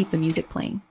keep the music playing.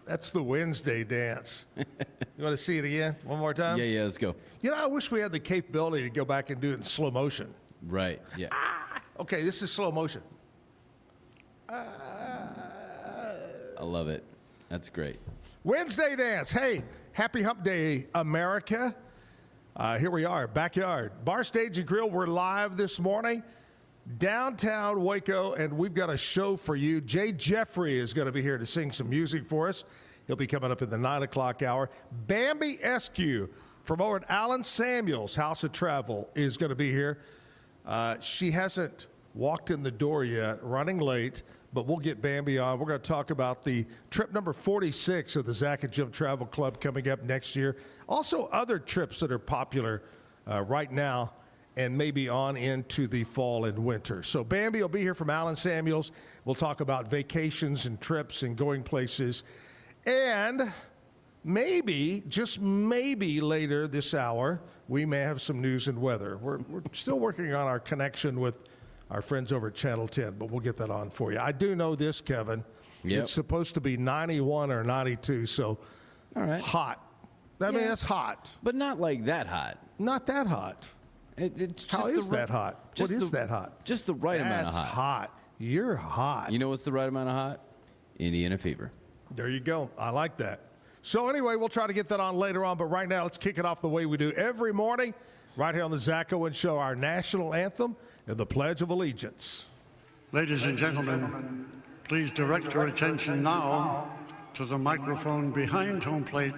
That's the Wednesday dance. You want to see it again one more time? Yeah, let's go. You know, I wish we had the capability to go back and do it in slow motion. Right, yeah. Okay, this is slow motion. I love it. That's great. Wednesday dance. Hey, happy hump day, America. Here we are, backyard. Bar, Stage, and Grill. We're live this morning. Downtown Waco, and we've got a show for you. Jeffery is going to be here to sing some music for us. He'll be coming up in the 9 o'clock hour. Bambi Eskew from over at Alan Samuels House of Travel is going to be here. She hasn't walked in the door yet, running late, but we'll get Bambi on. We're going to talk about the trip number 46 of the Zack and Jim Travel Club coming up next year. Also, other trips that are popular right now and maybe on into the fall and winter. So Bambi will be here from Alan Samuels. We'll talk about vacations and trips and going places. And maybe, just maybe later this hour, we may have some news and weather. We're still working on our connection with our friends over at Channel 10, but we'll get that on for you. I do know this, Kevin. Yep. It's supposed to be 91 or 92, so all right. Hot. I mean, that's hot. But not like that hot. Not that hot. It's How just is that hot? What is that hot? Just the right amount of That's hot. You're hot. You know what's the right amount of hot? Indiana fever. There you go. I like that. So anyway, we'll try to get that on later on, but right now let's kick it off the way we do every morning, right here on the Zack Owen Show, our national anthem and the Pledge of Allegiance. Ladies and gentlemen, please direct your attention now to the microphone behind home plate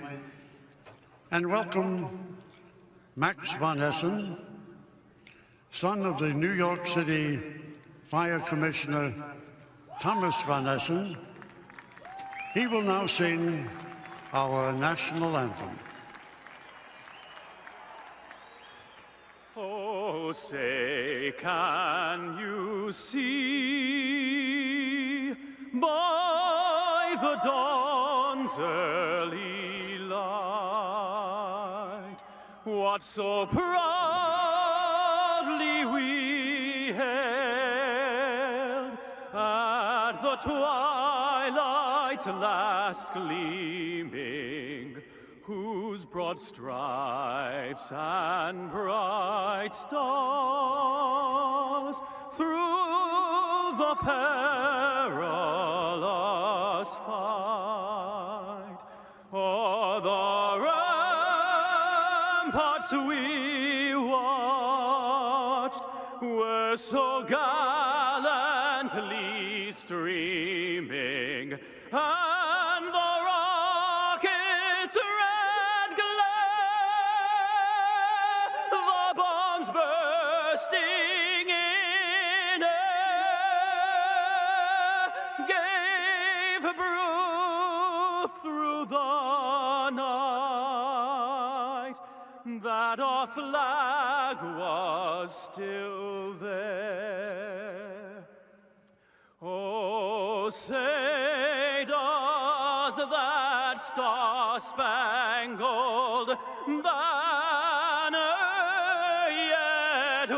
and welcome Max Von Essen, son of the New York City Fire Commissioner Thomas Von Essen. He will now sing our national anthem. Oh, say, can you see by the dawn's early light what so proudly we hailed at the twilight's last gleaming, whose broad stripes and bright stars through the perilous fight o'er the ramparts we watched were so gallantly streaming, and the rocket's red glare, the bombs bursting in air, gave proof through the night that our flag was still there. Oh, say does that star-spangled banner yet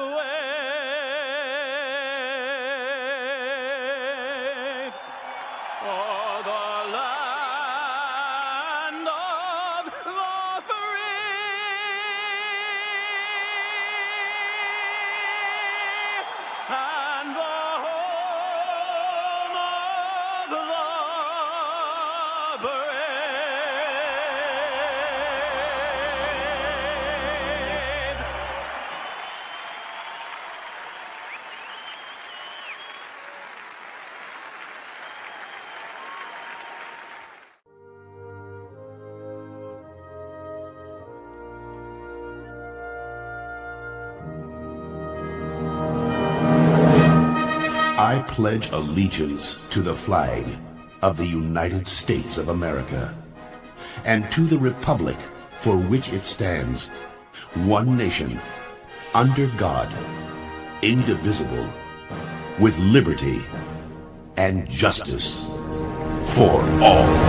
I pledge allegiance to the flag of the United States of America and to the republic for which it stands, one nation, under God, indivisible, with liberty and justice for all.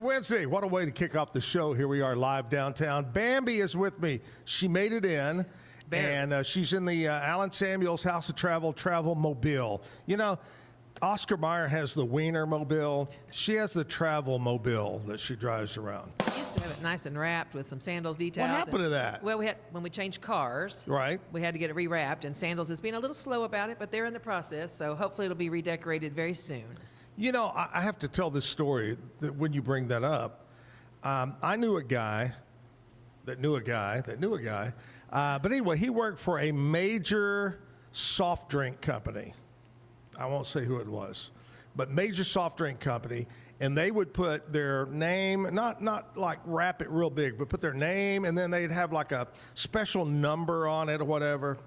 Wednesday, what a way to kick off the show. Here we are live downtown. Bambi is with me. She made it in, and she's in the Alan Samuels House of Travel Mobile. You know, Oscar Mayer has the Wiener Mobile. She has the Travel Mobile that she drives around. We used to have it nice and wrapped with some sandals details. What happened to that? Well, when we changed cars, Right. we had to get it rewrapped, and Sandals is being a little slow about it, but they're in the process, so hopefully it'll be redecorated very soon. You know, I have to tell this story that when you bring that up. I knew a guy that knew a guy that knew a guy. But anyway, he worked for a major soft drink company. I won't say who it was, but major soft drink company. And they would put their name, not like wrap it real big, but put their name, and then they'd have like a special number on it or whatever.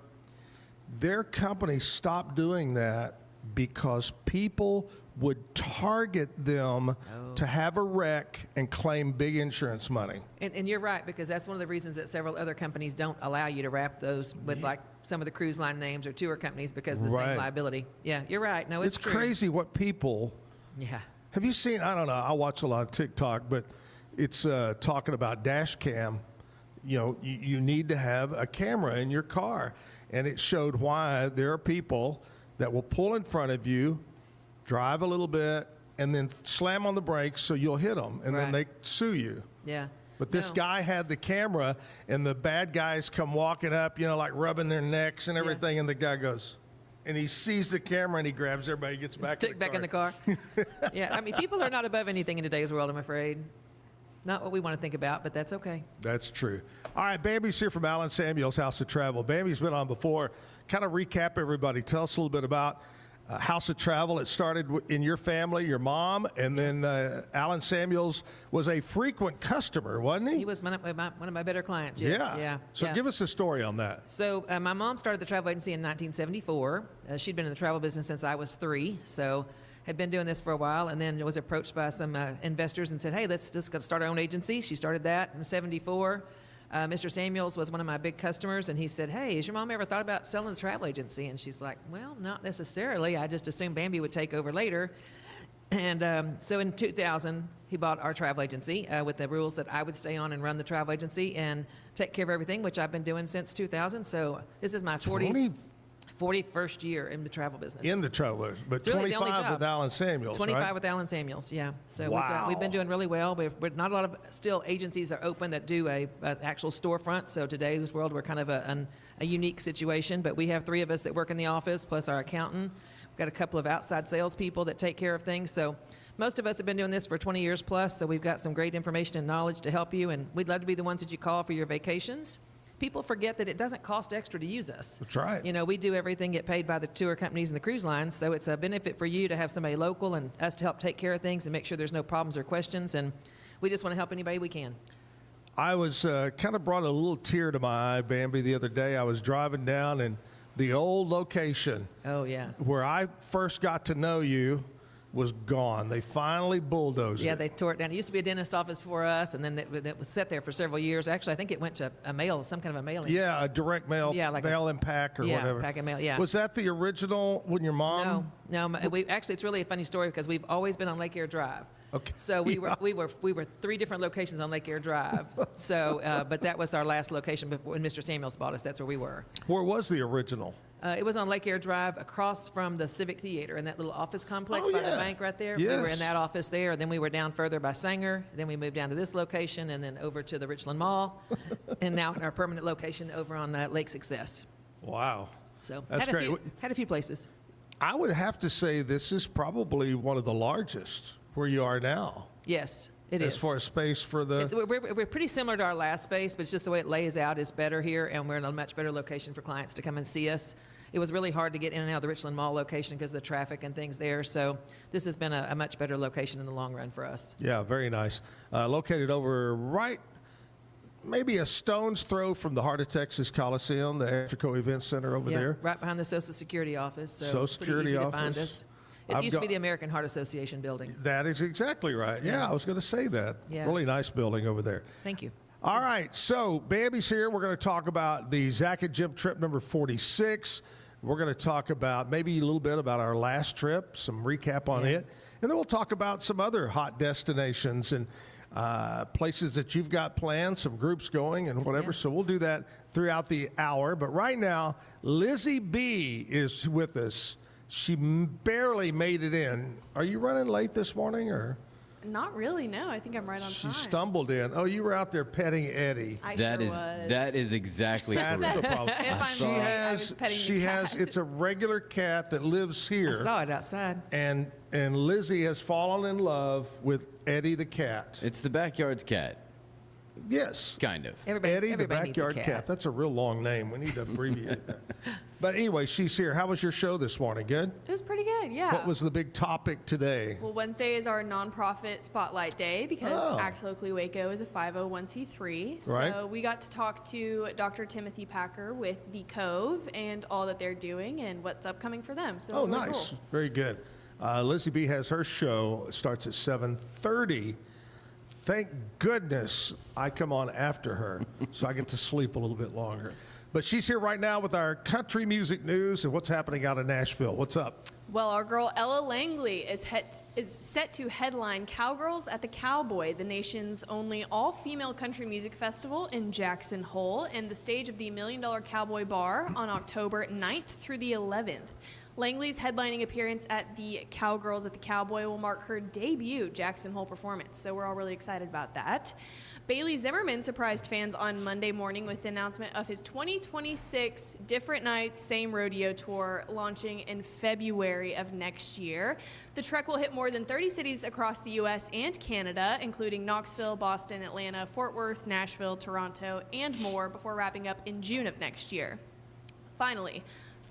Their company stopped doing that because people would target them to have a wreck and claim big insurance money. And you're right, because that's one of the reasons that several other companies don't allow you to wrap those with like some of the cruise line names or tour companies because of the Right. same liability. Yeah, you're right. No, it's true. Crazy what people. Yeah. Have you seen, I don't know, I watch a lot of TikTok, but it's talking about dash cam. You know, you need to have a camera in your car. And it showed why there are people that will pull in front of you, drive a little bit, and then slam on the brakes so you'll hit them, and then they Right. sue you. Yeah. But this No. guy had the camera, and the bad guys come walking up, you know, like rubbing their necks and everything, and the guy goes, and he sees the camera, and he grabs everybody, gets back in the car. Yeah, I mean, people are not above anything in today's world, I'm afraid. Not what we want to think about, but that's okay. That's true. All right, Bambi's here from Alan Samuels House of Travel. Bambi's been on before. Kind of recap everybody. Tell us a little bit about House of Travel. It started in your family, your mom, and then Alan Samuels was a frequent customer, wasn't he? He was one of my better clients, yes. Yeah. So yeah. give us a story on that. So my mom started the travel agency in 1974. She'd been in the travel business since I was 3, so had been doing this for a while, and then was approached by some investors and said, hey, let's start our own agency. She started that in 74. Mr. Samuels was one of my big customers, and he said, hey, has your mom ever thought about selling the travel agency? And she's like, well, not necessarily. I just assumed Bambi would take over later. And so in 2000, he bought our travel agency with the rules that I would stay on and run the travel agency and take care of everything, which I've been doing since 2000. So this is my 41st year in the travel business. In the travel, but It's really the only 25 job. with Alan Samuels, 25 right? with Alan Samuels, yeah. So Wow. we've been doing really well. We're not a lot of still agencies are open that do an actual storefront. So today's world, we're kind of a unique situation. But we have 3 of us that work in the office, plus our accountant. We've got a couple of outside salespeople that take care of things. So most of us have been doing this for 20 years plus. So we've got some great information and knowledge to help you. And we'd love to be the ones that you call for your vacations. People forget that it doesn't cost extra to use us. That's right. You know, we do everything, get paid by the tour companies and the cruise lines, so it's a benefit for you to have somebody local and us to help take care of things and make sure there's no problems or questions, and we just want to help anybody we can. I was kind of brought a little tear to my eye, Bambi, the other day. I was driving down, and the old location Oh, yeah. where I first got to know you was gone. They finally bulldozed Yeah, it. they tore it down. It used to be a dentist office for us, and then it was set there for several years. Actually, I think it went to a mail, some kind of a mailing. Yeah, a direct mail, Yeah, like mail and pack or whatever. pack and mail, yeah. Was that the original when your mom? No. Actually, it's really a funny story because we've always been on Lake Air Drive. Okay. So we Yeah. were 3 different locations on Lake Air Drive. So, but that was our last location before, when Mr. Samuels bought us. That's where we were. Where was the original? It was on Lake Air Drive across from the Civic Theater in that little office complex Oh, by yeah. the bank right there. We were Yes. in that office there. Then we were down further by Sanger. Then we moved down to this location and then over to the Richland Mall. And now in our permanent location over on Lake Success. Wow. So That's had great. Had a few places. I would have to say this is probably one of the largest where you are now. Yes, it is. As far as space for the... We're pretty similar to our last space, but it's just the way it lays out is better here, and we're in a much better location for clients to come and see us. It was really hard to get in and out of the Richland Mall location because of the traffic and things there, so this has been a much better location in the long run for us. Yeah, very nice. Located over right maybe a stone's throw from the Heart of Texas Coliseum, the Extraco Event Center over Yeah, there. right behind the Social Security office. So Social pretty Security easy to office. find us. It I've used to be got- the American Heart Association building. That is exactly right. Yeah, I was going to say that. Yeah. Really nice building over there. Thank you. All right, so Bambi's here. We're going to talk about the Zack and Jim trip number 46. We're going to talk about maybe a little bit about our last trip, some recap on it. And then we'll talk about some other hot destinations and places that you've got planned, some groups going and whatever. Yeah. So we'll do that throughout the hour. But right now, Lizzie B is with us. She barely made it in. Are you running late this morning or? Not really, no. I think I'm right on She time. stumbled in. Oh, you were out there petting Eddie. I That sure is was. that is exactly That's correct. the problem. If I'm She right, I has, was petting the she has, cat. it's a regular cat that lives I here. saw it outside. And Lizzie has fallen in love with Eddie the cat. It's the backyard's cat, Yes. kind of. Eddie the everybody needs a backyard cat. That's a real long name. We need to abbreviate that. But anyway, she's here. How was your show this morning? Good? It was pretty good, yeah. What was the big topic today? Well, Wednesday is our nonprofit spotlight day because Oh. Act Locally Waco is a 501c3. Right. So we got to talk to Dr. Timothy Packer with The Cove and all that they're doing and what's upcoming for them. So it Oh, was really nice. cool. Very good. Lizzie B has her show. It starts at 7:30. Thank goodness I come on after her so I get to sleep a little bit longer. But she's here right now with our country music news and what's happening out in Nashville. What's up? Well, our girl Ella Langley is set to headline Cowgirls at the Cowboy, the nation's only all-female country music festival in Jackson Hole, and the stage of the $1 Million Cowboy Bar on October 9th through the 11th. Langley's headlining appearance at the Cowgirls at the Cowboy will mark her debut Jackson Hole performance, so we're all really excited about that. Bailey Zimmerman surprised fans on Monday morning with the announcement of his 2026 Different Nights, Same Rodeo Tour launching in February of next year. The trek will hit more than 30 cities across the U.S. and Canada, including Knoxville, Boston, Atlanta, Fort Worth, Nashville, Toronto, and more before wrapping up in June of next year. Finally,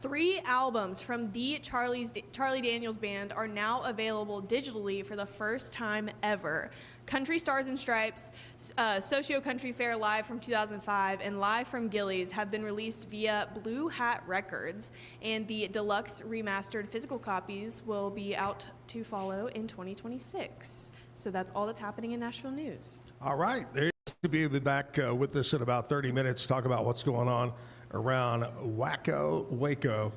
3 albums from the Charlie Daniels Band are now available digitally for the first time ever. Country Stars and Stripes, Socio Country Fair Live from 2005, and Live from Gillies have been released via Blue Hat Records, and the deluxe remastered physical copies will be out to follow in 2026. So that's all that's happening in Nashville news. All right. There you be back with us in about 30 minutes to talk about what's going on around Waco.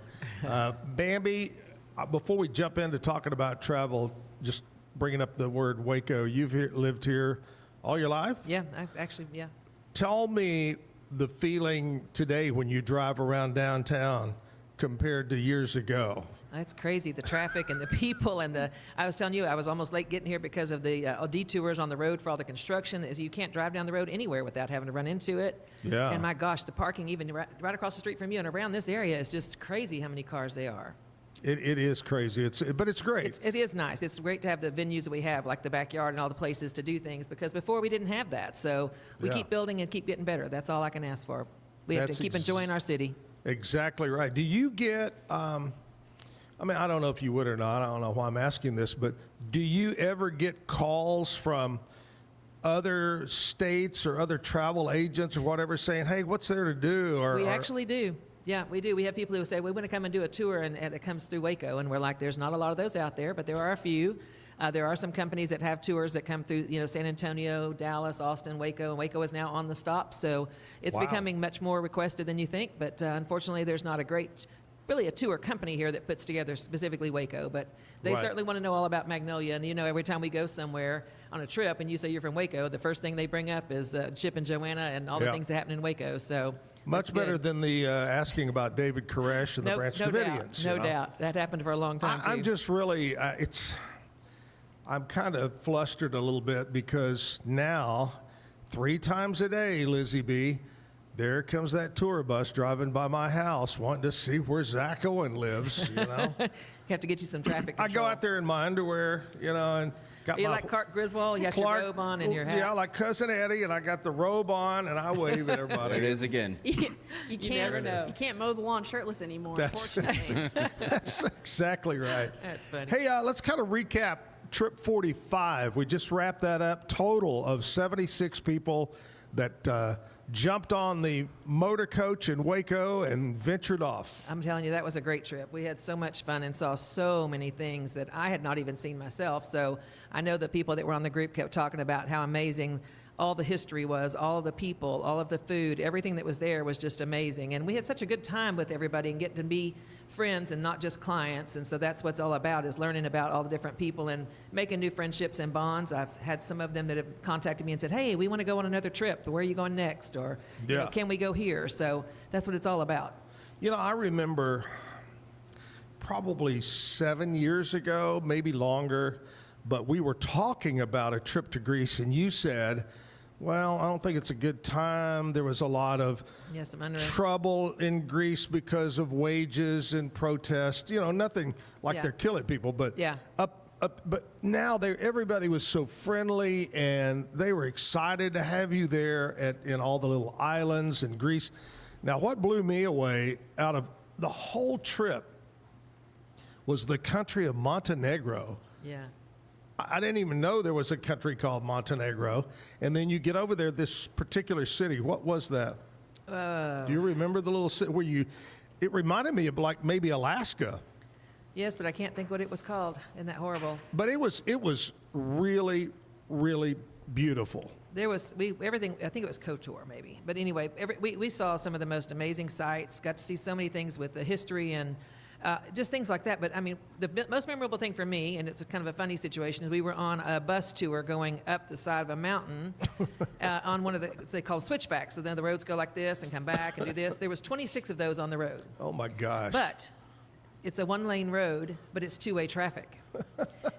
Bambi, before we jump into talking about travel, just bringing up the word Waco, you've lived here all your life? Yeah, yeah. Tell me the feeling today when you drive around downtown compared to years ago. That's crazy, the traffic and the people I was telling you, I was almost late getting here because of the detours on the road for all the construction. You can't drive down the road anywhere without having to run into it. Yeah. And my gosh, the parking even right across the street from you and around this area is just crazy how many cars they are. It is crazy, but it's great. It is nice. It's great to have the venues that we have, like the backyard and all the places to do things, because before we didn't have that. So we Yeah. keep building and keep getting better. That's all I can ask for. We have That's to keep enjoying our city. Exactly right. Do you get, I don't know if you would or not, I don't know why I'm asking this, but do you ever get calls from other states or other travel agents or whatever saying, hey, what's there to do? We actually do. Yeah, we do. We have people who say, we want to come and do a tour, and it comes through Waco. And we're like, there's not a lot of those out there, but there are a few. There are some companies that have tours that come through, San Antonio, Dallas, Austin, Waco, and Waco is now on the stop. So it's Wow. becoming much more requested than you think. But unfortunately, there's not really a tour company here that puts together specifically Waco. But they Right. certainly want to know all about Magnolia. And, every time we go somewhere on a trip and you say you're from Waco, the first thing they bring up is Chip and Joanna and all the Yeah. things that happen in Waco. So Much that's better good. than the asking about David Koresh and the Branch no Davidians. doubt. No doubt. That happened for a long time, too. I'm just really, I'm kind of flustered a little bit because now, 3 times a day, Lizzie B., there comes that tour bus driving by my house wanting to see where Zack Owen lives, have to get you some traffic I control. go out there in my underwear, and got You my like Clark Griswold? You got your robe on and your hat? Yeah, like Cousin Eddie, and I got the robe on, and I wave at everybody. There it is again. You never know. can't mow the lawn shirtless anymore, That's- unfortunately. That's exactly right. That's funny. Hey, let's kind of recap Trip 45. We just wrapped that up. Total of 76 people that jumped on the motor coach in Waco and ventured off. I'm telling you, that was a great trip. We had so much fun and saw so many things that I had not even seen myself. So I know the people that were on the group kept talking about how amazing all the history was, all of the people, all of the food, everything that was there was just amazing. And we had such a good time with everybody and getting to be friends and not just clients. And so that's what it's all about, is learning about all the different people and making new friendships and bonds. I've had some of them that have contacted me and said, hey, we want to go on another trip. Where are you going next? Or you know, can we go here? So that's what it's all about. You know, I remember probably 7 years ago, maybe longer, but we were talking about a trip to Greece, and you said, well, I don't think it's a good time. There was a lot of some unrest. Trouble in Greece because of wages and protests. You know, nothing like they're killing people, but but now everybody was so friendly, and they were excited to have you there in all the little islands in Greece. Now, what blew me away out of the whole trip was the country of Montenegro. Yeah. I didn't even know there was a country called Montenegro. And then you get over there, this particular city. What was that? Do you remember the little city where it reminded me of like maybe Alaska. Yes, but I can't think what it was called. Isn't that horrible? But it was really, really beautiful. There was everything. I think it was KOTOR maybe. But anyway, we saw some of the most amazing sights. Got to see so many things with the history and just things like that. But I mean, the most memorable thing for me, and it's a kind of a funny situation, is we were on a bus tour going up the side of a mountain on one of they call switchbacks. So then the roads go like this and come back and do this. There was 26 of those on the road. Oh my gosh! But it's a one-lane road, but it's two-way traffic.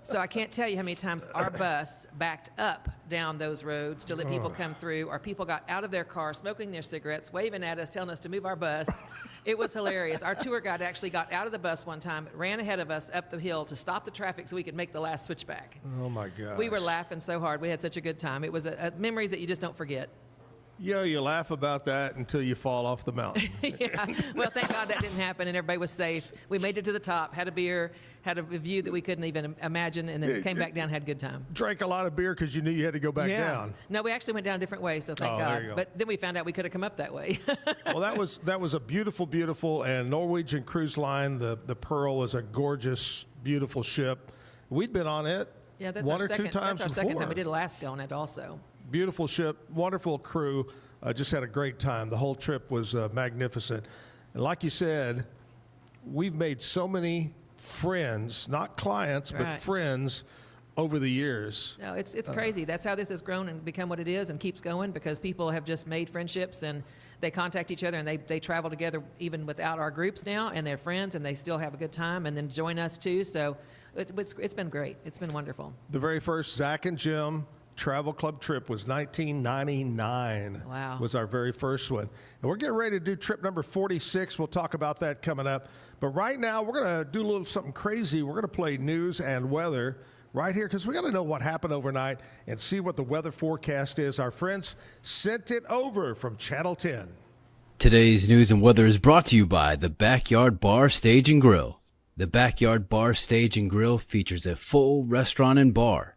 So I can't tell you how many times our bus backed up down those roads to let people come through, or people got out of their car smoking their cigarettes, waving at us, telling us to move our bus. It was hilarious. Our tour guide actually got out of the bus one time, ran ahead of us up the hill to stop the traffic so we could make the last switchback. Oh my gosh. We were laughing so hard. We had such a good time. It was memories that you just don't forget. Yeah, you laugh about that until you fall off the mountain. Yeah. Well, thank God that didn't happen, and everybody was safe. We made it to the top, had a beer, had a view that we couldn't even imagine, and then came back down, had a good time. Drank a lot of beer because you knew you had to go back down. No, we actually went down a different way, so thank God. There you go. But then we found out we could have come up that way. Well, that was a beautiful, and Norwegian Cruise Line, the Pearl, was a gorgeous, beautiful ship. We'd been on it that's one our or second, two times That's our before. second time. We did Alaska on it also. Beautiful ship, wonderful crew. Just had a great time. The whole trip was magnificent. And like you said, we've made so many friends, not clients, but friends over the years. No, it's crazy. That's how this has grown and become what it is and keeps going, because people have just made friendships and they contact each other and they travel together even without our groups now, and they're friends and they still have a good time and then join us too. So it's been great. It's been wonderful. The very first Zack and Jim Travel Club trip was 1999. Wow. Was our very first one. And we're getting ready to do trip number 46. We'll talk about that coming up. But right now, we're going to do a little something crazy. We're going to play news and weather right here, because we got to know what happened overnight and see what the weather forecast is. Our friends sent it over from Channel 10. Today's news and weather is brought to you by the Backyard Bar, Stage and Grill. The Backyard Bar, Stage and Grill features a full restaurant and bar,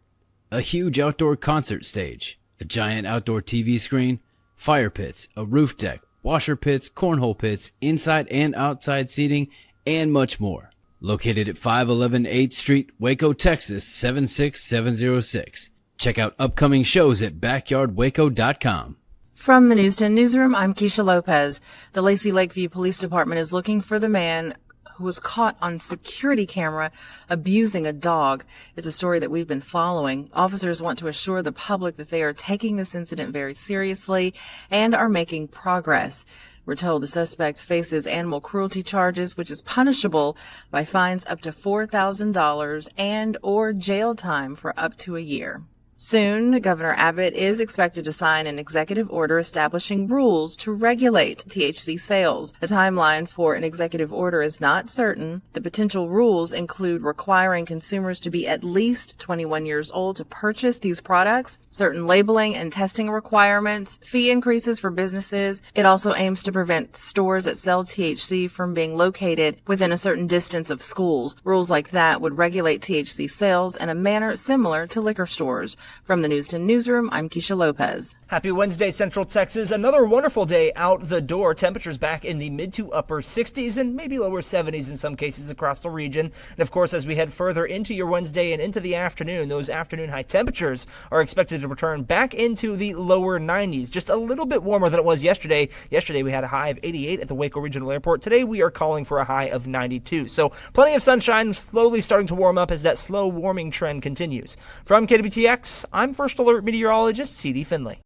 a huge outdoor concert stage, a giant outdoor TV screen, fire pits, a roof deck, washer pits, cornhole pits, inside and outside seating, and much more. Located at 511 8th Street, Waco, Texas, 76706. Check out upcoming shows at backyardwaco.com. From the News 10 Newsroom, I'm Keisha Lopez. The Lacey Lakeview Police Department is looking for the man who was caught on security camera abusing a dog. It's a story that we've been following. Officers want to assure the public that they are taking this incident very seriously and are making progress. We're told the suspect faces animal cruelty charges, which is punishable by fines up to $4,000 and/or jail time for up to a year. Soon, Governor Abbott is expected to sign an executive order establishing rules to regulate THC sales. The timeline for an executive order is not certain. The potential rules include requiring consumers to be at least 21 years old to purchase these products, certain labeling and testing requirements, fee increases for businesses. It also aims to prevent stores that sell THC from being located within a certain distance of schools. Rules like that would regulate THC sales in a manner similar to liquor stores. From the News 10 Newsroom, I'm Keisha Lopez. Happy Wednesday, Central Texas. Another wonderful day out the door. Temperatures back in the mid to upper 60s and maybe lower 70s in some cases across the region. And of course, as we head further into your Wednesday and into the afternoon, those afternoon high temperatures are expected to return back into the lower 90s. Just a little bit warmer than it was yesterday. Yesterday we had a high of 88 at the Waco Regional Airport. Today we are calling for a high of 92. So plenty of sunshine, slowly starting to warm up as that slow warming trend continues. From KWTX, I'm First Alert Meteorologist C.D. Finley.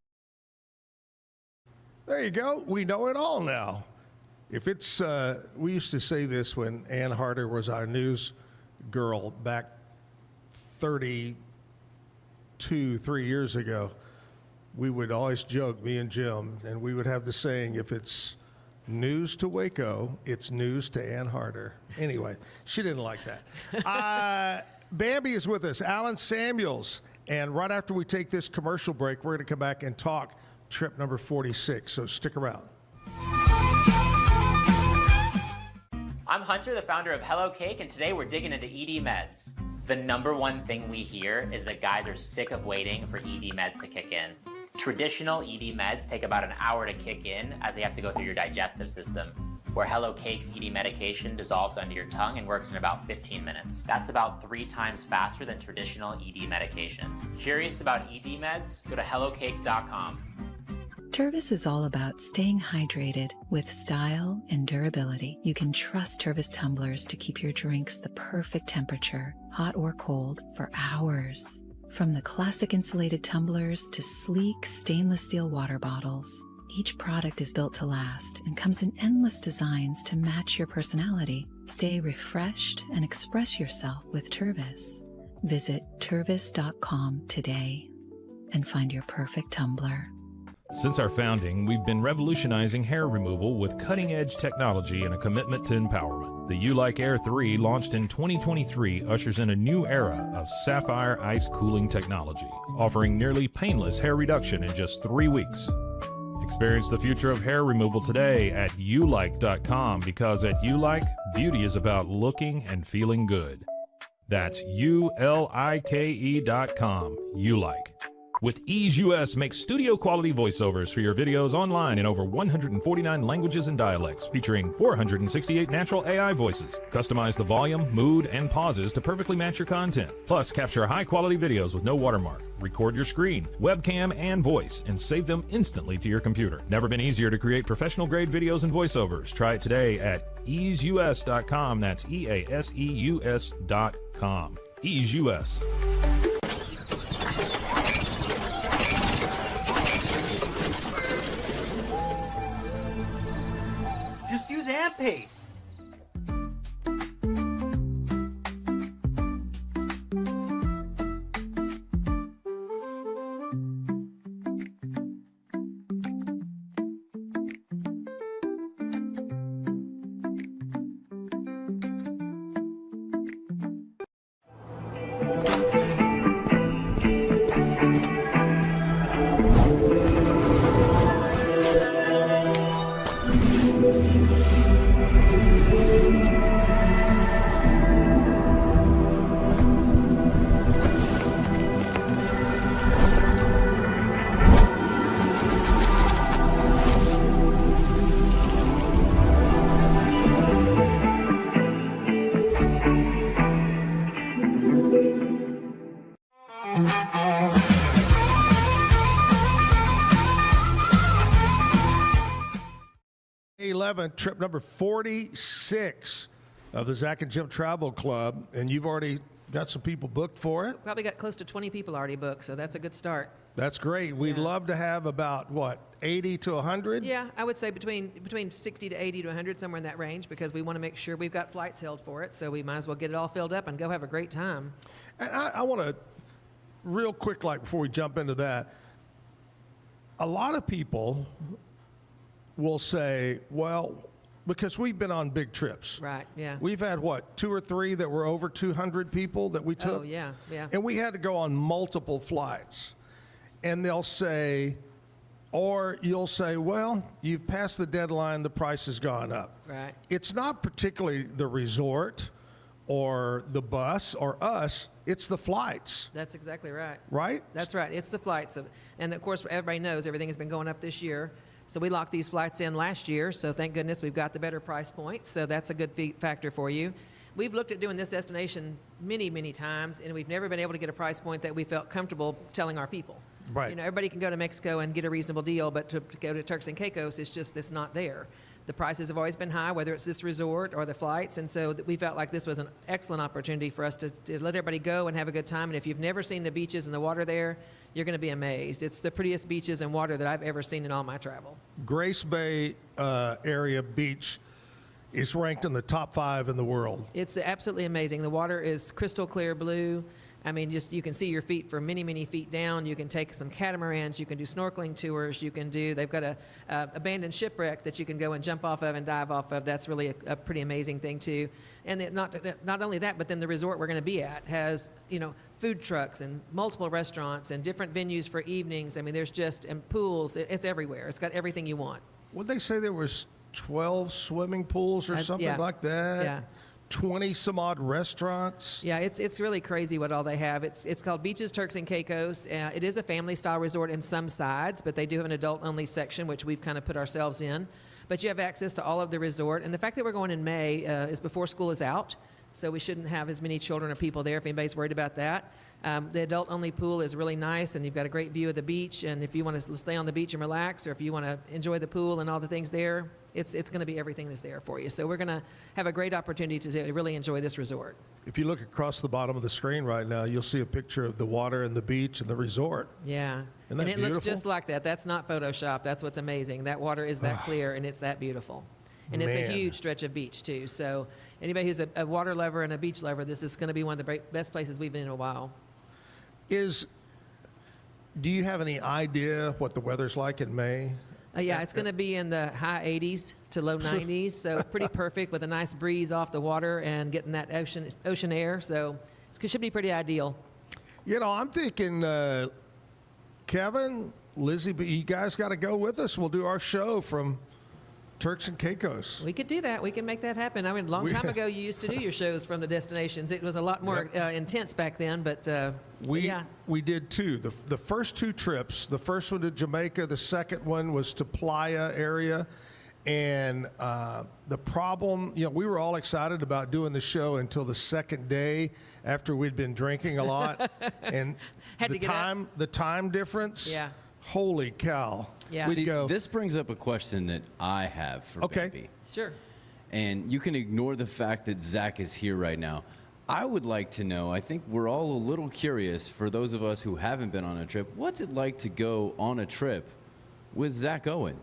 There you go. We know it all now. If it's, we used to say this when Ann Harder was our news girl back 3 years ago. We would always joke, me and Jim, and we would have the saying, if it's news to Waco, it's news to Ann Harder. Anyway, she didn't like that. Bambi is with us, Alan Samuels. And right after we take this commercial break, we're going to come back and talk trip number 46. So stick around. I'm Hunter, the founder of Hello Cake, and today we're digging into ED meds. The number one thing we hear is that guys are sick of waiting for ED meds to kick in. Traditional ED meds take about an hour to kick in as they have to go through your digestive system, where Hello Cake's ED medication dissolves under your tongue and works in about 15 minutes. That's about 3 times faster than traditional ED medication. Curious about ED meds? Go to hellocake.com. Tervis is all about staying hydrated with style and durability. You can trust Tervis tumblers to keep your drinks the perfect temperature, hot or cold, for hours. From the classic insulated tumblers to sleek stainless steel water bottles, each product is built to last and comes in endless designs to match your personality. Stay refreshed and express yourself with Tervis. Visit tervis.com today and find your perfect tumbler. Since our founding, we've been revolutionizing hair removal with cutting-edge technology and a commitment to empowerment. The U-Like Air 3, launched in 2023, ushers in a new era of sapphire ice cooling technology, offering nearly painless hair reduction in just 3 weeks. Experience the future of hair removal today at ulike.com, because at Ulike, beauty is about looking and feeling good. That's ulike.com, Ulike. With Ease US, make studio quality voiceovers for your videos online in over 149 languages and dialects, featuring 468 natural AI voices. Customize the volume, mood, and pauses to perfectly match your content. Plus, capture high quality videos with no watermark. Record your screen, webcam, and voice, and save them instantly to your computer. Never been easier to create professional grade videos and voiceovers. Try it today at easeus.com. That's EASEUS.com. Ease US. Just use AMP-Pace. Trip number 46 of the Zack and Jim Travel Club, and you've already got some people booked for it. Probably got close to 20 people already booked, so that's a good start. That's great. We'd love to have about, 80 to 100? Yeah, I would say between 60 to 80 to 100, somewhere in that range, because we want to make sure we've got flights held for it, so we might as well get it all filled up and go have a great time. And I want to, real quick, before we jump into that, a lot of people will say, well, because we've been on big trips. Right, yeah. We've had, 2 or 3 that were over 200 people that we took? Oh, yeah, yeah. And we had to go on multiple flights. And they'll say, or you'll say, well, you've passed the deadline, the price has gone up. Right. It's not particularly the resort or the bus or us, it's the flights, That's exactly right. right? That's right. It's the flights. And of course, everybody knows everything has been going up this year. So we locked these flights in last year. So thank goodness we've got the better price points. So that's a good factor for you. We've looked at doing this destination many, many times, and we've never been able to get a price point that we felt comfortable telling our people. Right. You know, everybody can go to Mexico and get a reasonable deal, but to go to Turks and Caicos, it's not there. The prices have always been high, whether it's this resort or the flights, and so we felt like this was an excellent opportunity for us to let everybody go and have a good time. And if you've never seen the beaches and the water there, you're going to be amazed. It's the prettiest beaches and water that I've ever seen in all my travel. Grace Bay area beach is ranked in the top 5 in the world. It's absolutely amazing. The water is crystal clear blue. I mean, you can see your feet for many, many feet down. You can take some catamarans. You can do snorkeling tours. They've got a abandoned shipwreck that you can go and jump off of and dive off of. That's really a pretty amazing thing too. And not only that, but then the resort we're going to be at has, food trucks and multiple restaurants and different venues for evenings. I mean, and pools. It's everywhere. It's got everything you want. Would they say there was 12 swimming pools or something like that? Yeah. 20 some odd restaurants. Yeah, it's really crazy what all they have. It's called Beaches Turks and Caicos. It is a family style resort in some sides, but they do have an adult only section, which we've kind of put ourselves in. But you have access to all of the resort. And the fact that we're going in May is before school is out. So we shouldn't have as many children or people there if anybody's worried about that. The adult-only pool is really nice, and you've got a great view of the beach. And if you want to stay on the beach and relax, or if you want to enjoy the pool and all the things there, it's going to be everything that's there for you. So we're going to have a great opportunity to really enjoy this resort. If you look across the bottom of the screen right now, you'll see a picture of the water and the beach and the resort. Yeah. Isn't that and it beautiful? looks just like that. That's not Photoshop. That's what's amazing. That water is that clear, and it's that beautiful. And it's a huge stretch of beach, too. So anybody who's a water lover and a beach lover, this is going to be one of the best places we've been in a while. Do you have any idea what the weather's like in May? Yeah, it's going to be in the high 80s to low 90s, so pretty perfect with a nice breeze off the water and getting that ocean air. So it should be pretty ideal. I'm thinking, Kevin, Lizzie, but you guys got to go with us. We'll do our show from Turks and Caicos. We could do that. We can make that happen. I mean, a long time ago, you used to do your shows from the destinations. It was a lot more intense back then, but we did two. The first 2 trips, the first one to Jamaica, the second one was to Playa area. And the problem, we were all excited about doing the show until the second day after we'd been drinking a lot. And the time difference. Yeah. Holy cow. Yeah. See, this brings up a question that I have for Bambi. Sure. And you can ignore the fact that Zach is here right now. I would like to know, I think we're all a little curious, for those of us who haven't been on a trip, what's it like to go on a trip with Zack Owen?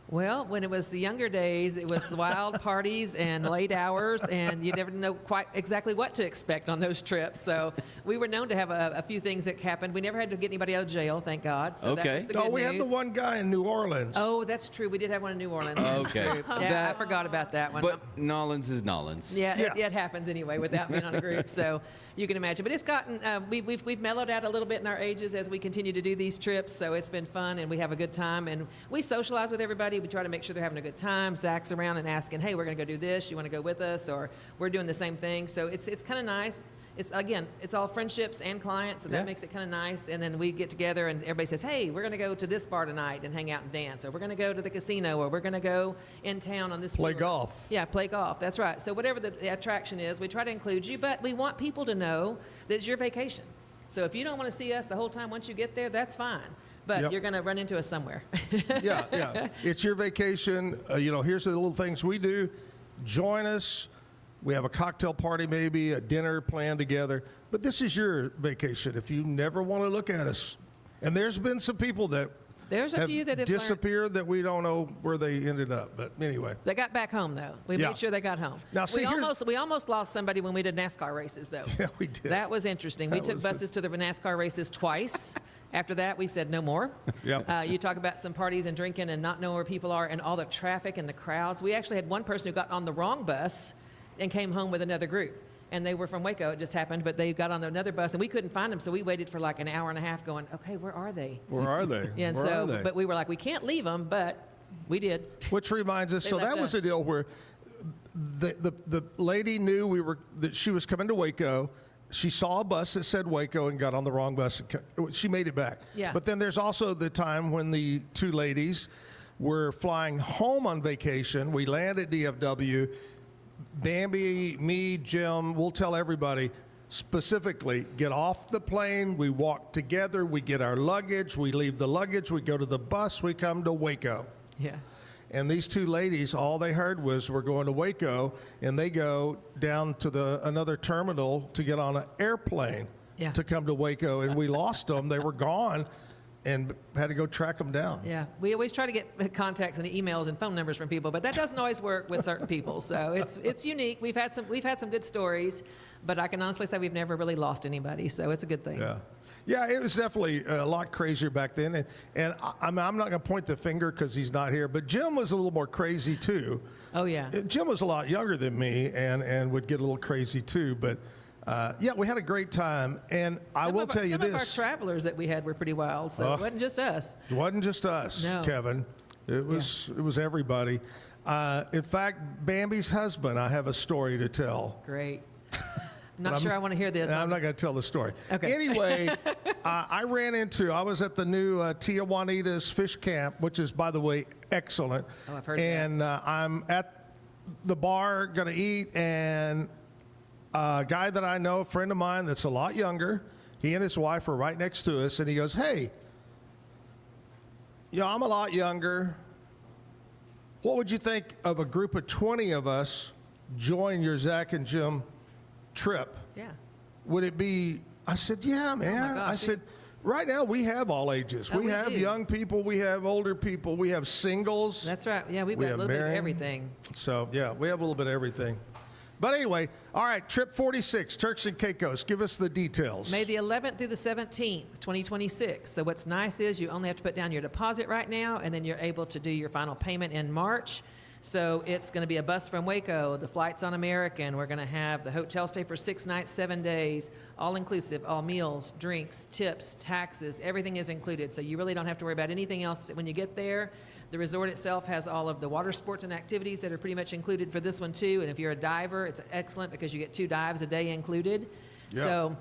Well, when it was the younger days, it was wild parties and late hours, and you never know quite exactly what to expect on those trips. So we were known to have a few things that happened. We never had to get anybody out of jail, thank God. So that was the good we news. had the one guy in New Orleans. Oh, that's true. We did have one in New Orleans. That's true. Yeah, I forgot about that one. But Nolans is Nolans. Yeah, it happens anyway without being on a group, so you can imagine. But it's gotten, we've mellowed out a little bit in our ages as we continue to do these trips, so it's been fun, and we have a good time, and we socialize with everybody. We try to make sure they're having a good time. Zach's around and asking, hey, we're going to go do this. You want to go with us? Or we're doing the same thing. So it's kind of nice. It's all friendships and clients, so that makes it kind of nice. And then we get together and everybody says, hey, we're going to go to this bar tonight and hang out and dance. Or we're going to go to the casino. Or we're going to go in town on this Play tour. golf. Yeah, play golf. That's right. So whatever the attraction is, we try to include you. But we want people to know that it's your vacation. So if you don't want to see us the whole time once you get there, that's fine. But you're going to run into us somewhere. Yeah. It's your vacation. Here's the little things we do. Join us. We have a cocktail party, maybe a dinner planned together. But this is your vacation. If you never want to look at us, and there's been some people that few that have disappeared that we don't know where they ended up. But anyway, they got back home though. We made sure they got home. Now, see, we almost lost somebody when we did NASCAR races though. Yeah, we did. That was interesting. We took buses to the NASCAR races twice. After that, we said no more. Yep. You talk about some parties and drinking and not knowing where people are and all the traffic and the crowds. We actually had one person who got on the wrong bus and came home with another group. And they were from Waco, it just happened, but they got on another bus and we couldn't find them, so we waited for like an hour and a half going, okay, where are they? Where are they? Yeah, and but we were like, we can't leave them, but we did. Which reminds us, so that was a deal where the lady knew that she was coming to Waco. She saw a bus that said Waco and got on the wrong bus. She made it back. Yeah. But then there's also the time when the two ladies were flying home on vacation. We land at DFW. Bambi, me, Jim, we'll tell everybody specifically, get off the plane. We walk together. We get our luggage. We leave the luggage. We go to the bus. We come to Waco. Yeah. And these two ladies, all they heard was, we're going to Waco, and they go down to another terminal to get on an airplane to come to Waco, and we lost them. They were gone and had to go track them down. Yeah, we always try to get contacts and emails and phone numbers from people, but that doesn't always work with certain people. So it's unique. We've had some good stories, but I can honestly say we've never really lost anybody, so it's a good thing. Yeah. Yeah, it was definitely a lot crazier back then. And I'm not going to point the finger because he's not here, but Jim was a little more crazy too. Oh, yeah. Jim was a lot younger than me and would get a little crazy too. But yeah, we had a great time. And I will tell you this. Some of our travelers that we had were pretty wild, so it wasn't just us. It wasn't just us, no. Kevin. It was everybody. In fact, Bambi's husband, I have a story to tell. Great. I'm not sure I want to hear this. I'm not going to tell the story. Okay. Anyway, I was at the new Tia Juanita's fish camp, which is, by the way, excellent. Oh, I've heard and I'm at the bar going to eat, and a guy that I know, a friend of mine that's a lot younger, he and his wife were right next to us, and he goes, hey, I'm a lot younger. What would you think of a group of 20 of us join your Zach and Jim trip? Yeah. Would it be? I said, yeah, man. Gosh, I said, right now we have all ages. Oh, we have do. young people, we have older people, we have singles. That's right. Yeah, we've got a little bit of everything. So yeah, we have a little bit of everything. But anyway, all right, trip 46, Turks and Caicos. Give us the details. May the 11th through the 17th, 2026. So what's nice is you only have to put down your deposit right now, and then you're able to do your final payment in March. So it's going to be a bus from Waco. The flight's on American. We're going to have the hotel stay for 6 nights, 7 days, all inclusive, all meals, drinks, tips, taxes, everything is included. So you really don't have to worry about anything else when you get there. The resort itself has all of the water sports and activities that are pretty much included for this one too. And if you're a diver, it's excellent because you get 2 dives a day included. Yeah. So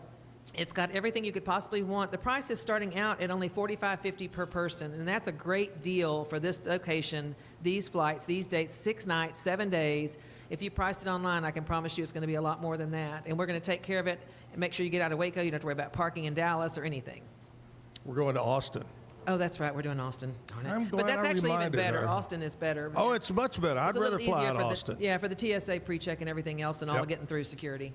it's got everything you could possibly want. The price is starting out at only $45.50 per person, and that's a great deal for this location, these flights, these dates, 6 nights, 7 days. If you priced it online, I can promise you it's going to be a lot more than that. And we're going to take care of it and make sure you get out of Waco. You don't have to worry about parking in Dallas or anything. We're going to Austin. Oh, that's right. We're doing Austin. Darn it. I'm glad but that's I actually even reminded better. her. Austin is better. Oh, it's much better. I'd rather fly out Austin. For the TSA pre-check and everything else and all getting through security.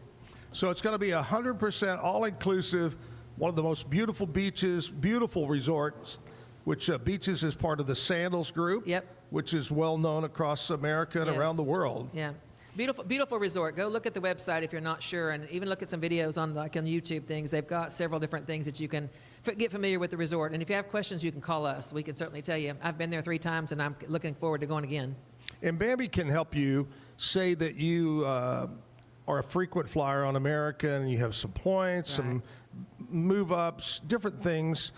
So it's going to be 100% all-inclusive, one of the most beautiful beaches, beautiful resorts, which Beaches is part of the Sandals Group, which is well known across America and around the world. Yeah. Beautiful, beautiful resort. Go look at the website if you're not sure, and even look at some videos on YouTube things. They've got several different things that you can get familiar with the resort. And if you have questions, you can call us. We can certainly tell you. I've been there 3 times, and I'm looking forward to going again. And Bambi can help you. Say that you are a frequent flyer on American, and you have some points, some move-ups, different things.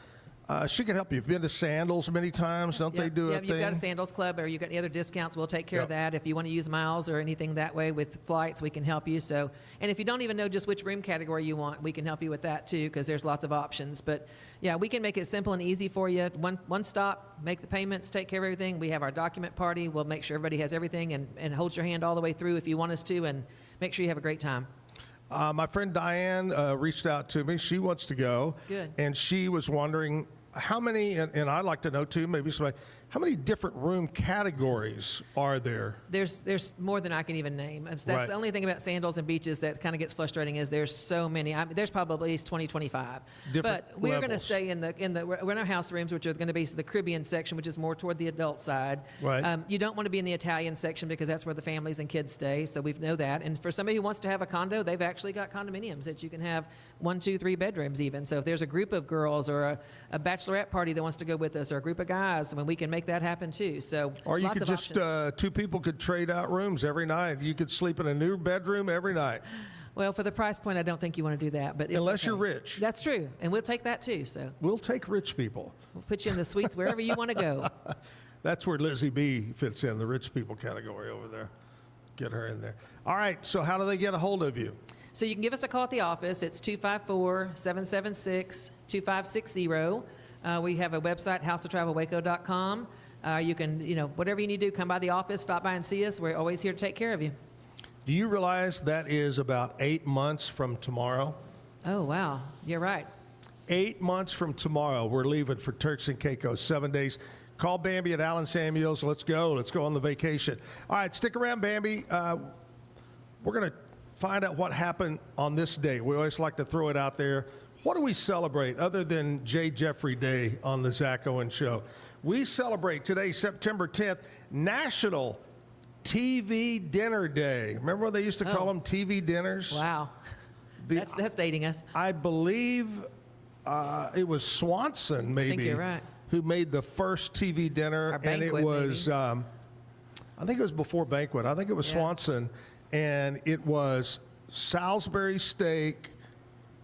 She can help you. You've been to Sandals many times, don't they do a thing? You've got a Sandals Club, or you've got any other discounts, we'll take care of that. If you want to use miles or anything that way with flights, we can help you. So, and if you don't even know just which room category you want, we can help you with that too, because there's lots of options. But yeah, we can make it simple and easy for you. One stop, make the payments, take care of everything. We have our document party. We'll make sure everybody has everything and hold your hand all the way through if you want us to, and make sure you have a great time. My friend Diane reached out to me. She wants to go. Good. And she was wondering how many, and I'd like to know too, maybe somebody, how many different room categories are there? There's more than I can even name. That's the only thing about Sandals and Beaches that kind of gets frustrating is there's so many. There's probably at least 20, 25. Different but we're going to stay in we're in our house rooms, which are going to be the Caribbean section, which is more toward the adult side. Right. You don't want to be in the Italian section because that's where the families and kids stay. So we know that. And for somebody who wants to have a condo, they've actually got condominiums that you can have 1, 2, 3 bedrooms even. So if there's a group of girls or a bachelorette party that wants to go with us, or a group of guys, I mean, we can make that happen too. So or you could just 2 people could trade out rooms every night. You could sleep in a new bedroom every night. Well, for the price point, I don't think you want to do that. But unless you're rich, that's true, and we'll take that too. So we'll take rich people. We'll put you in the suites wherever you want to go. That's where Lizzie B fits in, the rich people category over there. get her in there. All right, so how do they get a hold of you? So you can give us a call at the office. It's 254-776-2560. We have a website, howstotravelwaco.com. You can, whatever you need to do, come by the office, stop by and see us. We're always here to take care of you. Do you realize that is about 8 months from tomorrow? Oh, wow. You're right. 8 months from tomorrow, we're leaving for Turks and Caicos, 7 days. Call Bambi at Allen Samuels. Let's go. Let's go on the vacation. All right, stick around, Bambi. We're going to find out what happened on this day. We always like to throw it out there. What do we celebrate other than Jeffery Day on the Zack Owen Show? We celebrate today, September 10th, National TV Dinner Day. Remember when they used to call them TV dinners? Wow. That's dating us. I believe it was Swanson, maybe, I think you're right, who made the first TV dinner. Banquet, and it was, I think it was before Banquet. I think it was Swanson. And it was Salisbury steak,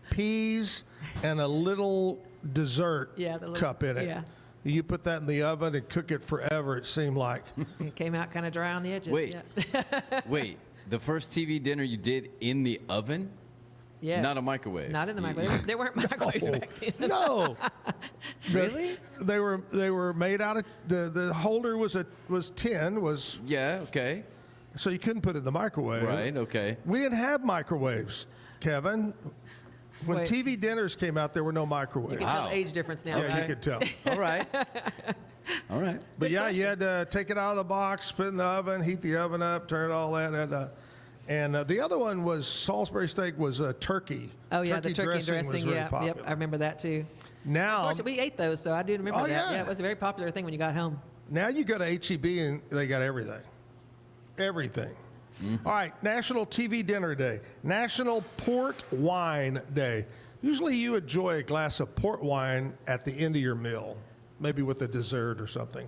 peas, and a little dessert cup in it. Yeah. You put that in the oven and cook it forever, it seemed like. It came out kind of dry on the edges. Wait, wait. The first TV dinner you did in the oven? Yes. Not a microwave. Not in the microwave. There weren't microwaves back then. No. Really? They were made out of the holder was tin. Yeah. Okay. So you couldn't put it in the microwave. Right. Okay. We didn't have microwaves, Kevin. When Wait. TV dinners came out, there were no microwaves. You can tell the age difference now. Yeah, right? you could tell. All right. All right. But yeah, you had to take it out of the box, put it in the oven, heat the oven up, turn all that. And the other one was Salisbury steak was turkey. Oh yeah, the turkey dressing. Was very Yeah, popular. yep, I remember that too. Now, Unfortunately, we ate those, so I do remember that. yeah. Yeah, it was a very popular thing when you got home. now you go to HEB and they got everything. Everything. All right, National TV Dinner Day, National Port Wine Day. Usually you enjoy a glass of port wine at the end of your meal, maybe with a dessert or something.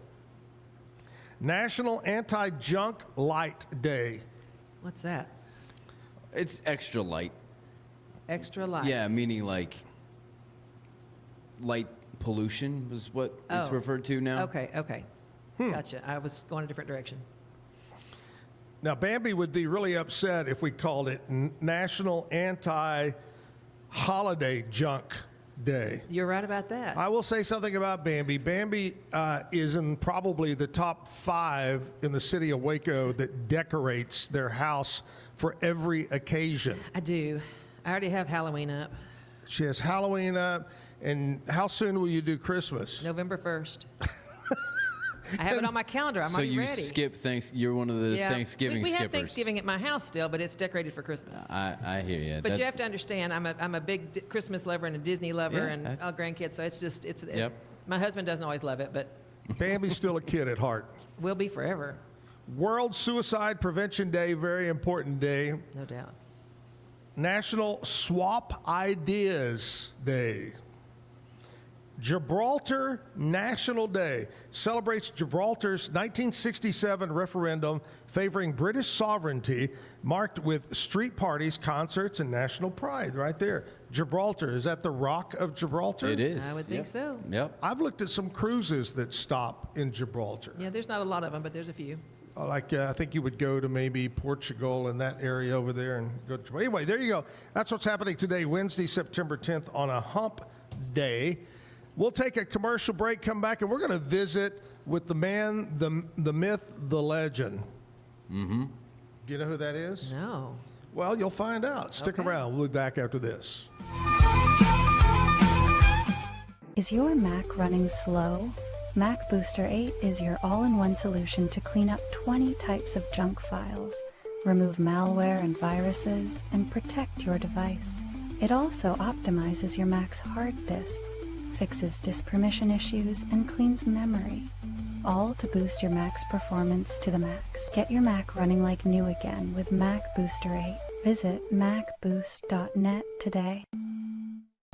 National Anti-Junk Light Day. What's that? It's extra light. Extra light. Yeah, meaning like light pollution was what it's referred to now. Okay. Gotcha. I was going a different direction. Now, Bambi would be really upset if we called it National Anti-Holiday Junk Day. You're right about that. I will say something about Bambi. Bambi is in probably the top 5 in the city of Waco that decorates their house for every occasion. I do. I already have Halloween up. She has Halloween up. And how soon will you do Christmas? November 1st. I have it on my calendar. I'm already ready. So you skip You're one of the Thanksgiving we skippers. have Thanksgiving at my house still, but it's decorated for Christmas. I hear you. But you have to understand, I'm a big Christmas lover and a Disney lover and all grandkids. So my husband doesn't always love it, but Bambi's still a kid at heart. will be forever. World Suicide Prevention Day, very important day. No doubt. National Swap Ideas Day. Gibraltar National Day celebrates Gibraltar's 1967 referendum favoring British sovereignty, marked with street parties, concerts, and national pride right there. Gibraltar, is that the Rock of Gibraltar? It is. I would think so. Yep. I've looked at some cruises that stop in Gibraltar. Yeah, there's not a lot of them, but there's a few. Like, I think you would go to maybe Portugal and that area over there and go to. Anyway, there you go. That's what's happening today, Wednesday, September 10th, on a hump day. We'll take a commercial break, come back, and we're going to visit with the man, the myth, the legend. Mm-hmm. Do you know who that is? No. Well, you'll find out. Stick around. We'll be back after this. Is your Mac running slow? Mac Booster 8 is your all-in-one solution to clean up 20 types of junk files, remove malware and viruses, and protect your device. It also optimizes your Mac's hard disk, fixes disk permission issues, and cleans memory, all to boost your Mac's performance to the max. Get your Mac running like new again with Mac Booster 8. Visit macboost.net today.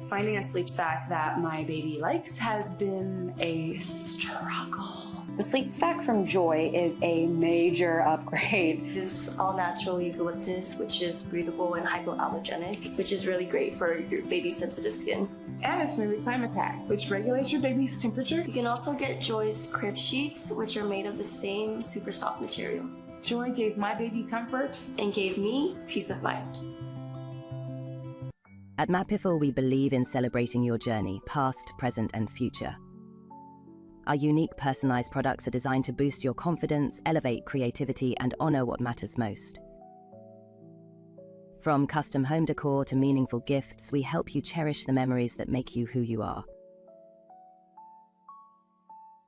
Finding a sleep sack that my baby likes has been a struggle. The sleep sack from Joy is a major upgrade. It is all-natural eucalyptus, which is breathable and hypoallergenic, which is really great for your baby's sensitive skin. And it's made with Climatech, which regulates your baby's temperature. You can also get Joy's crib sheets, which are made of the same super soft material. Joy gave my baby comfort and gave me peace of mind. At Mapiful, we believe in celebrating your journey, past, present, and future. Our unique personalized products are designed to boost your confidence, elevate creativity, and honor what matters most. From custom home decor to meaningful gifts, we help you cherish the memories that make you who you are.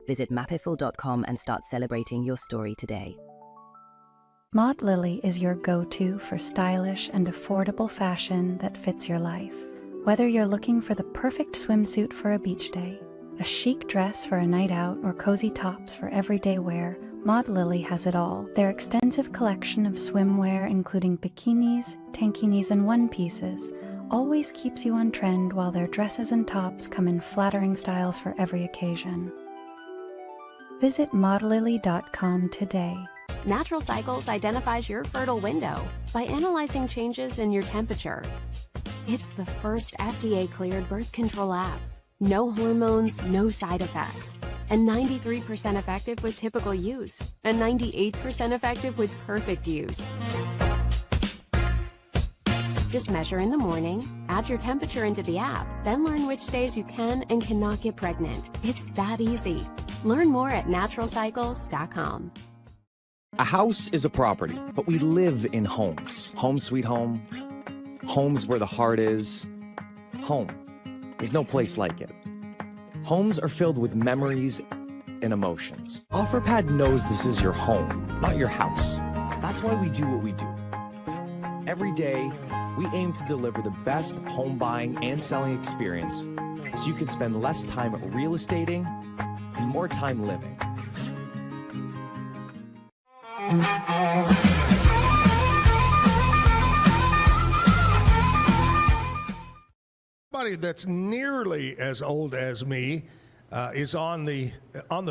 Visit mapiful.com and start celebrating your story today. Maud Lily is your go-to for stylish and affordable fashion that fits your life. Whether you're looking for the perfect swimsuit for a beach day, a chic dress for a night out, or cozy tops for everyday wear, Maud Lily has it all. Their extensive collection of swimwear, including bikinis, tankinis, and one-pieces, always keeps you on trend, while their dresses and tops come in flattering styles for every occasion. Visit maudlily.com today. Natural Cycles identifies your fertile window by analyzing changes in your temperature. It's the first FDA-cleared birth control app. No hormones, no side effects, and 93% effective with typical use, and 98% effective with perfect use. Just measure in the morning, add your temperature into the app, then learn which days you can and cannot get pregnant. It's that easy. Learn more at naturalcycles.com. A house is a property, but we live in homes. Home sweet home. Homes where the heart is. Home. There's no place like it. Homes are filled with memories and emotions. OfferPad knows this is your home, not your house. That's why we do what we do. Every day, we aim to deliver the best home buying and selling experience so you can spend less time real estating and more time living. Somebody that's nearly as old as me is on the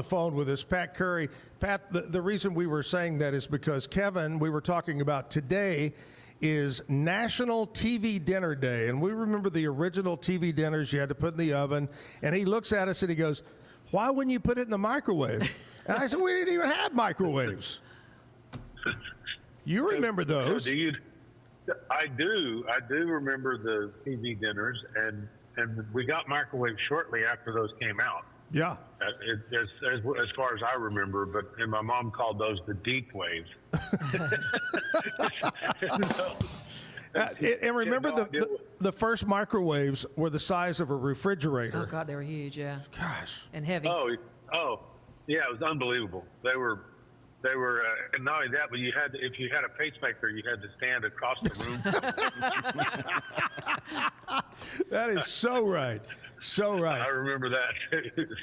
phone with us, Pat Curry. Pat, the reason we were saying that is because Kevin, we were talking about today, is National TV Dinner Day, and we remember the original TV dinners you had to put in the oven, and he looks at us and he goes, "Why wouldn't you put it in the microwave?" And I said, "We didn't even have microwaves." You remember those? I do remember the TV dinners, and we got microwaves shortly after those came out. Yeah. As far as I remember, and my mom called those the deep wave. And remember, the first microwaves were the size of a refrigerator. Oh God, they were huge, yeah. Gosh. And heavy. Oh, yeah, it was unbelievable. They were, and not only that, but if you had a pacemaker, you had to stand across the room. That is so right. So right. I remember that.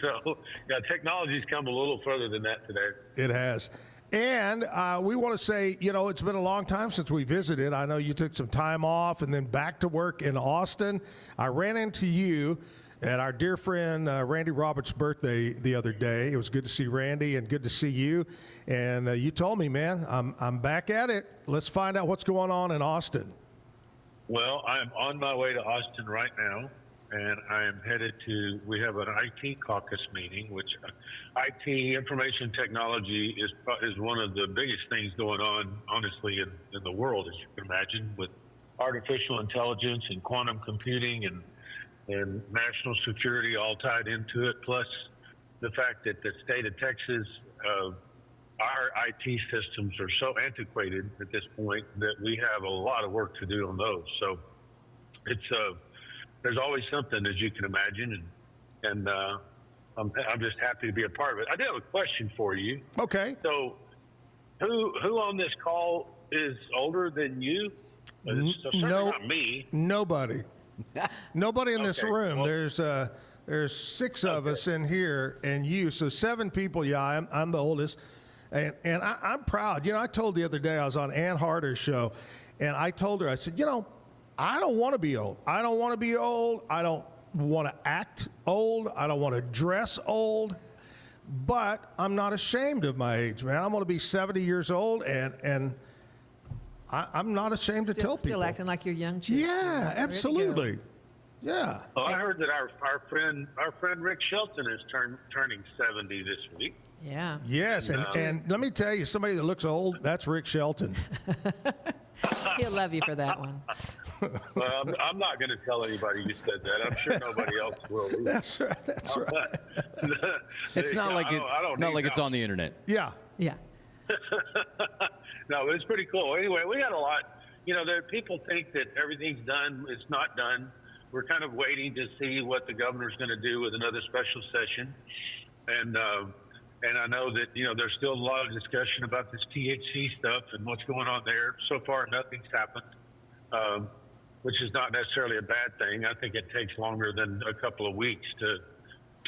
So, yeah, technology's come a little further than that today. It has. And we want to say, it's been a long time since we visited. I know you took some time off and then back to work in Austin. I ran into you at our dear friend Randy Roberts' birthday the other day. It was good to see Randy and good to see you. And you told me, man, I'm back at it. Let's find out what's going on in Austin. Well, I'm on my way to Austin right now, and I am headed we have an IT caucus meeting, which IT, information technology, is one of the biggest things going on, honestly, in the world, as you can imagine, with artificial intelligence and quantum computing and national security all tied into it, plus the fact that the state of Texas, our IT systems are so antiquated at this point that we have a lot of work to do on those. So there's always something, as you can imagine, and I'm just happy to be a part of it. I do have a question for you. Okay. So who on this call is older than you? So certainly not me. Nobody. Nobody in this room. Well, there's 6 of us in here, and you. So 7 people. Yeah, I'm the oldest, and I'm proud. I told the other day I was on Ann Harder's show, and I told her, I said, I don't want to be old. I don't want to be old. I don't want to act old. I don't want to dress old. But I'm not ashamed of my age, man. I'm going to be 70 years old, and I'm not ashamed to tell people. Still acting like you're young chicks. Yeah, absolutely. Yeah. Well, I heard that our friend Rick Shelton is turning 70 this week. Yeah. Yes, and let me tell you, somebody that looks old, that's Rick Shelton. He'll love you for that one. Well, I'm not going to tell anybody you said that. I'm sure nobody else will. Either. That's right. That's right. It's not like it's on the internet. Yeah. Yeah. No, it's pretty cool. Anyway, we got a lot. There people think that everything's done. It's not done. We're kind of waiting to see what the governor's going to do with another special session, and I know that there's still a lot of discussion about this THC stuff and what's going on there. So far, nothing's happened, which is not necessarily a bad thing. I think it takes longer than a couple of weeks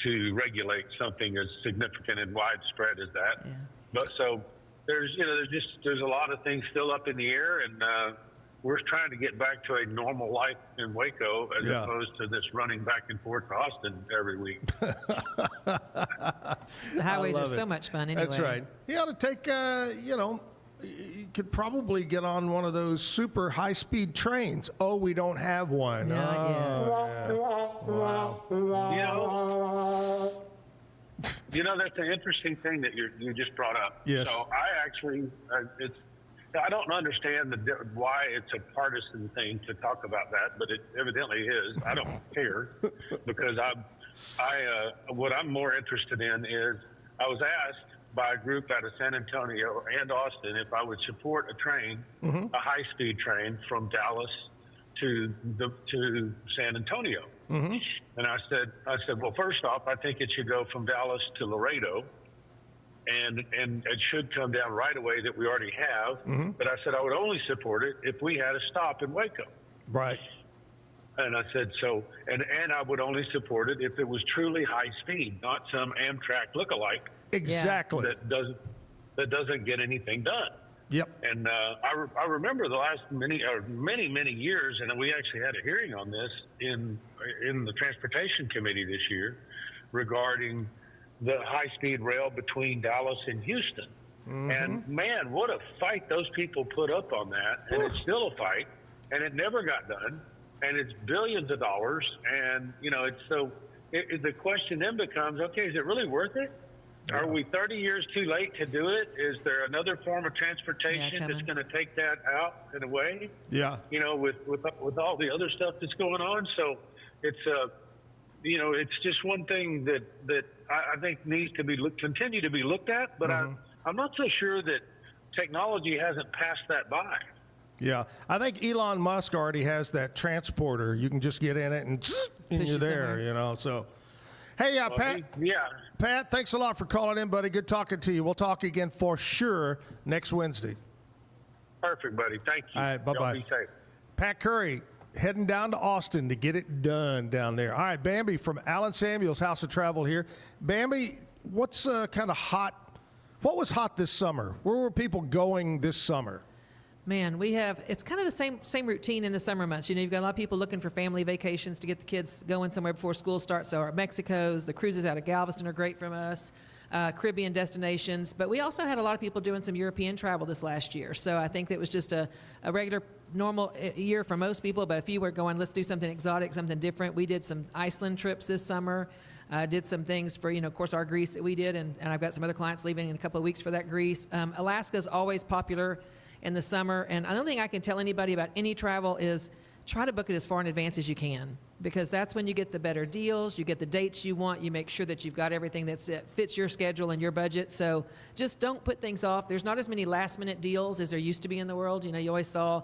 to regulate something as significant and widespread as that. Yeah. But so there's a lot of things still up in the air, and we're trying to get back to a normal life in Waco as opposed to this running back and forth to Austin every week. The highways are so much fun anyway. That's right. You ought to take, you could probably get on one of those super high-speed trains. Oh, we don't have one. Wow. That's an interesting thing that you just brought up. Yes. So I actually, I don't understand why it's a partisan thing to talk about that, but it evidently is. I don't care because what I'm more interested in is I was asked by a group out of San Antonio and Austin if I would support a train, a high-speed train from Dallas to San Antonio. And I said, well, first off, I think it should go from Dallas to Laredo. And it should come down right away that we already have. But I said I would only support it if we had a stop in Waco. Right. And I said so, and I would only support it if it was truly high speed, not some Amtrak lookalike. Exactly. That doesn't get anything done. Yep. And I remember the last many years, and we actually had a hearing on this in the Transportation Committee this year regarding the high-speed rail between Dallas and Houston. And man, what a fight those people put up on that. And it's still a fight, and it never got done. And it's billions of dollars. And, the question then becomes, okay, is it really worth it? Are we 30 years too late to do it? Is there another form of transportation that's going to take that out in a way? Yeah. With all the other stuff that's going on. So it's it's just one thing that I think needs to be continue to be looked at, but I'm not so sure that technology hasn't passed that by. Yeah, I think Elon Musk already has that transporter. You can just get in it and you're there, So, hey, Pat. Pat, thanks a lot for calling in, buddy. Good talking to you. We'll talk again for sure next Wednesday. Perfect, buddy. Thank you. All right, bye-bye. Y'all be safe. Pat Curry heading down to Austin to get it done down there. All right, Bambi from Alan Samuels House of Travel here. Bambi, what's kind of hot? What was hot this summer? Where were people going this summer? Man, it's kind of the same routine in the summer months. You've got a lot of people looking for family vacations to get the kids going somewhere before school starts. So our Mexico's, the cruises out of Galveston are great from us, Caribbean destinations. But we also had a lot of people doing some European travel this last year. So I think that was just a regular, normal year for most people. But if you were going, let's do something exotic, something different. We did some Iceland trips this summer. Did some things for, of course, our Greece that we did. And I've got some other clients leaving in a couple of weeks for that Greece. Alaska's always popular in the summer. And another thing I can tell anybody about any travel is try to book it as far in advance as you can, because that's when you get the better deals, you get the dates you want, you make sure that you've got everything that fits your schedule and your budget. So just don't put things off. There's not as many last minute deals as there used to be in the world. You always saw,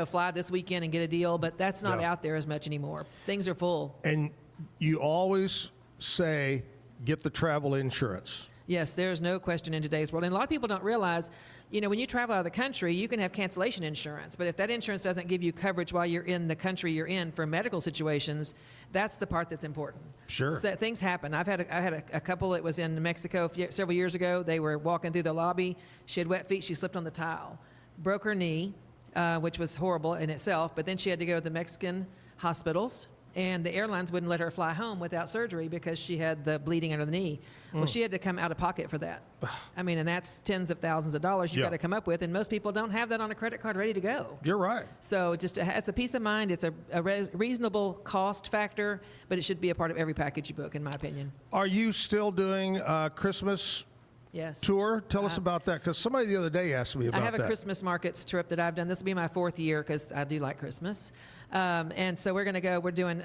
fly this weekend and get a deal, but that's not out there as much anymore. Things are full. And you always say, get the travel insurance. Yes, there's no question in today's world. And a lot of people don't realize, when you travel out of the country, you can have cancellation insurance. But if that insurance doesn't give you coverage while you're in the country you're in for medical situations, that's the part that's important. Sure. So that things happen. I had a couple that was in Mexico several years ago. They were walking through the lobby. She had wet feet. She slipped on the tile, broke her knee, which was horrible in itself. But then she had to go to the Mexican hospitals. and the airlines wouldn't let her fly home without surgery because she had the bleeding under the knee. Well, she had to come out of pocket for that. I mean, and that's tens of thousands of dollars you've got to come up with, and most people don't have that on a credit card ready to go. You're right. So it's a peace of mind. It's a reasonable cost factor, but it should be a part of every package you book, in my opinion. Are you still doing Christmas tour? Tell us about that, because somebody the other day asked me about that. I have a Christmas markets trip that I've done. This will be my 4th year because I do like Christmas. And so we're going to go. We're doing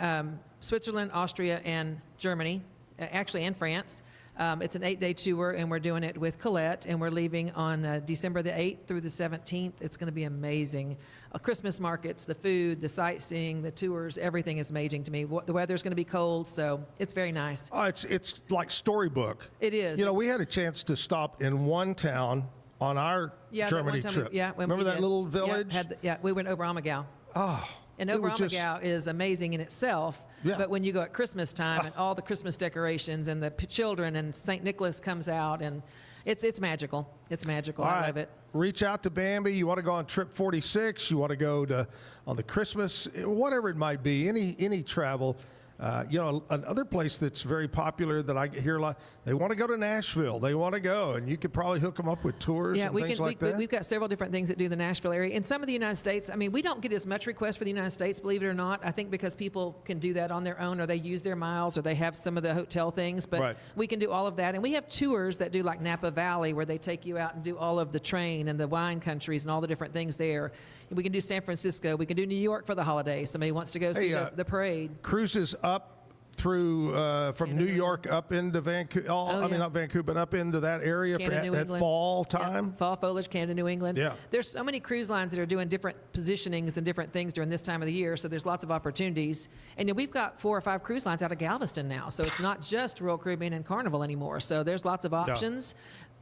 Switzerland, Austria, and Germany, actually, and France. It's an 8-day tour, and we're doing it with Colette, and we're leaving on December the 8th through the 17th. It's going to be amazing. Christmas markets, the food, the sightseeing, the tours, everything is amazing to me. The weather's going to be cold, so it's very nice. Oh, it's like storybook. It is. You know, we had a chance to stop in one town on our Germany trip. Remember that little village? We went over Oberammergau. Oh. And Oberammergau is amazing in itself, but when you go at Christmas time and all the Christmas decorations and the children and St. Nicholas comes out, and it's magical. It's magical. I love it. Reach out to Bambi. You want to go on trip 46. You want to go on the Christmas, whatever it might be, any travel. Another place that's very popular that I hear a lot, they want to go to Nashville. They want to go, and you could probably hook them up with tours and things like that. We've got several different things that do the Nashville area. In some of the United States, I mean, we don't get as much requests for the United States, believe it or not. I think because people can do that on their own, or they use their miles, or they have some of the hotel things. But we can do all of that. And we have tours that do like Napa Valley, where they take you out and do all of the train and the wine countries and all the different things there. We can do San Francisco. We can do New York for the holidays. Somebody wants to go see the parade. Cruises up through from New York up into Vancouver. I mean, not Vancouver, but up into that area at fall time. Fall foliage, Canada, New England. Yeah. There's so many cruise lines that are doing different positionings and different things during this time of the year, so there's lots of opportunities. And we've got 4 or 5 cruise lines out of Galveston now, so it's not just Royal Caribbean and Carnival anymore. So there's lots of options.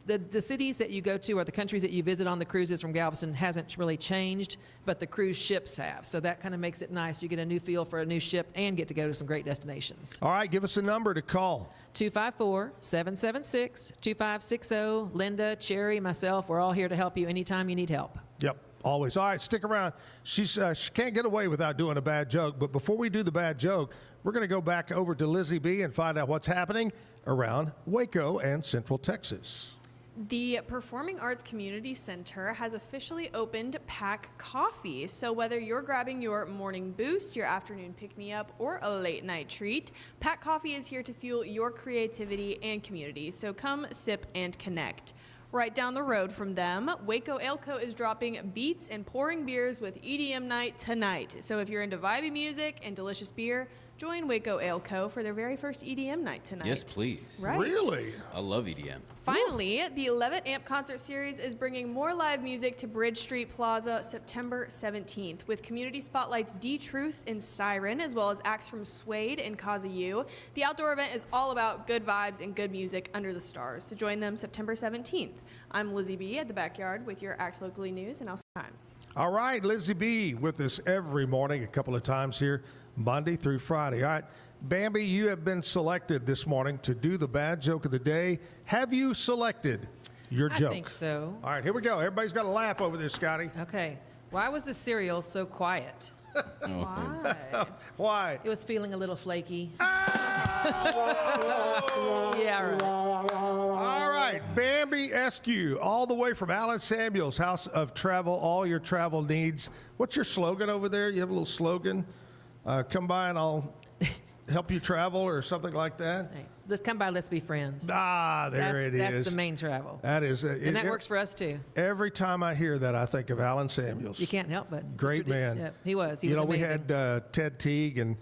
The cities that you go to or the countries that you visit on the cruises from Galveston hasn't really changed, but the cruise ships have. So that kind of makes it nice. You get a new feel for a new ship and get to go to some great destinations. All right, give us a number to call. 254-776-2560. Linda, Cherry, myself, we're all here to help you anytime you need help. Yep, always. All right, stick around. She can't get away without doing a bad joke, but before we do the bad joke, we're going to go back over to Lizzie B and find out what's happening around Waco and Central Texas. The Performing Arts Community Center has officially opened Pack Coffee. So whether you're grabbing your morning boost, your afternoon pick-me-up, or a late-night treat, Pack Coffee is here to fuel your creativity and community. So come sip and connect. Right down the road from them, Waco Ale Co. is dropping beats and pouring beers with EDM night tonight. So if you're into vibey music and delicious beer, join Waco Ale Co. for their very first EDM night tonight. Yes, please. Right. Really? I love EDM. Finally, the Levitt Amp Concert Series is bringing more live music to Bridge Street Plaza September 17th with community spotlights D-Truth and Siren, as well as acts from Suede and Kaza U. The outdoor event is all about good vibes and good music under the stars. So join them September 17th. I'm Lizzie B at the Backyard with your Act Locally News, and I'll see you next time. All right, Lizzie B with us every morning, a couple of times here, Monday through Friday. All right, Bambi, you have been selected this morning to do the bad joke of the day. Have you selected your joke? I think so. All right, here we go. Everybody's got to laugh over this, Scotty. Okay. Why was the cereal so quiet? Why? Why? It was feeling a little flaky. Yeah, right. All right, Bambi Eskew, all the way from Alan Samuels, House of Travel, all your travel needs. What's your slogan over there? You have a little slogan? Come by and I'll help you travel or something like that? Hey, let's come by, let's be friends. It is. That's the main travel. That is. And that works for us, too. Every time I hear that, I think of Alan Samuels. You can't help but. Great man. Yeah, he was. He was amazing. We had Ted Teague and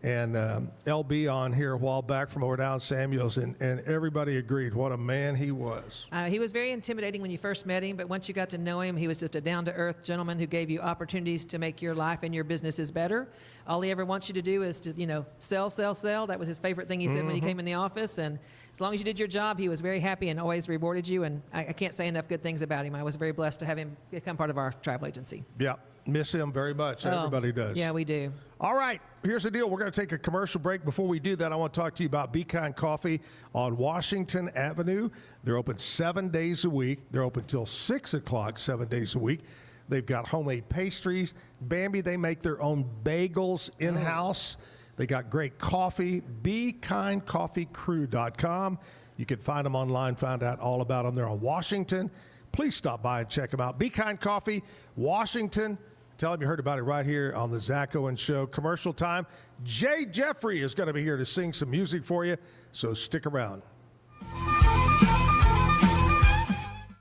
LB on here a while back from over down Samuels, and everybody agreed what a man he was. He was very intimidating when you first met him, but once you got to know him, he was just a down-to-earth gentleman who gave you opportunities to make your life and your businesses better. All he ever wants you to do is to, sell, sell, sell. That was his favorite thing he said when he came in the office, and as long as you did your job, he was very happy and always rewarded you, and I can't say enough good things about him. I was very blessed to have him become part of our travel agency. Yeah, miss him very much. Everybody does. Yeah, we do. All right, here's the deal. We're going to take a commercial break. Before we do that, I want to talk to you about Be Kind Coffee on Washington Avenue. They're open 7 days a week. They're open till 6 o'clock 7 days a week. They've got homemade pastries. Bambi, they make their own bagels in-house. They got great coffee, BeKindCoffeeCrew.com. You can find them online, find out all about them. They're on Washington. Please stop by and check them out. Be Kind Coffee, Washington. Tell them you heard about it right here on the Zack Owen Show. Commercial time. Jeffery is going to be here to sing some music for you, so stick around.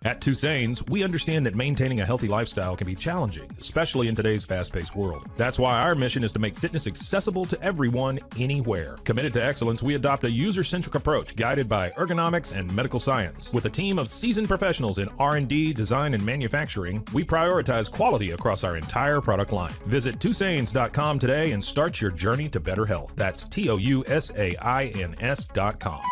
At Tusain's, we understand that maintaining a healthy lifestyle can be challenging, especially in today's fast-paced world. That's why our mission is to make fitness accessible to everyone, anywhere. Committed to excellence, we adopt a user-centric approach guided by ergonomics and medical science. With a team of seasoned professionals in R&D, design, and manufacturing, we prioritize quality across our entire product line. Visit Tusains.com today and start your journey to better health. That's TOUSAINS.com.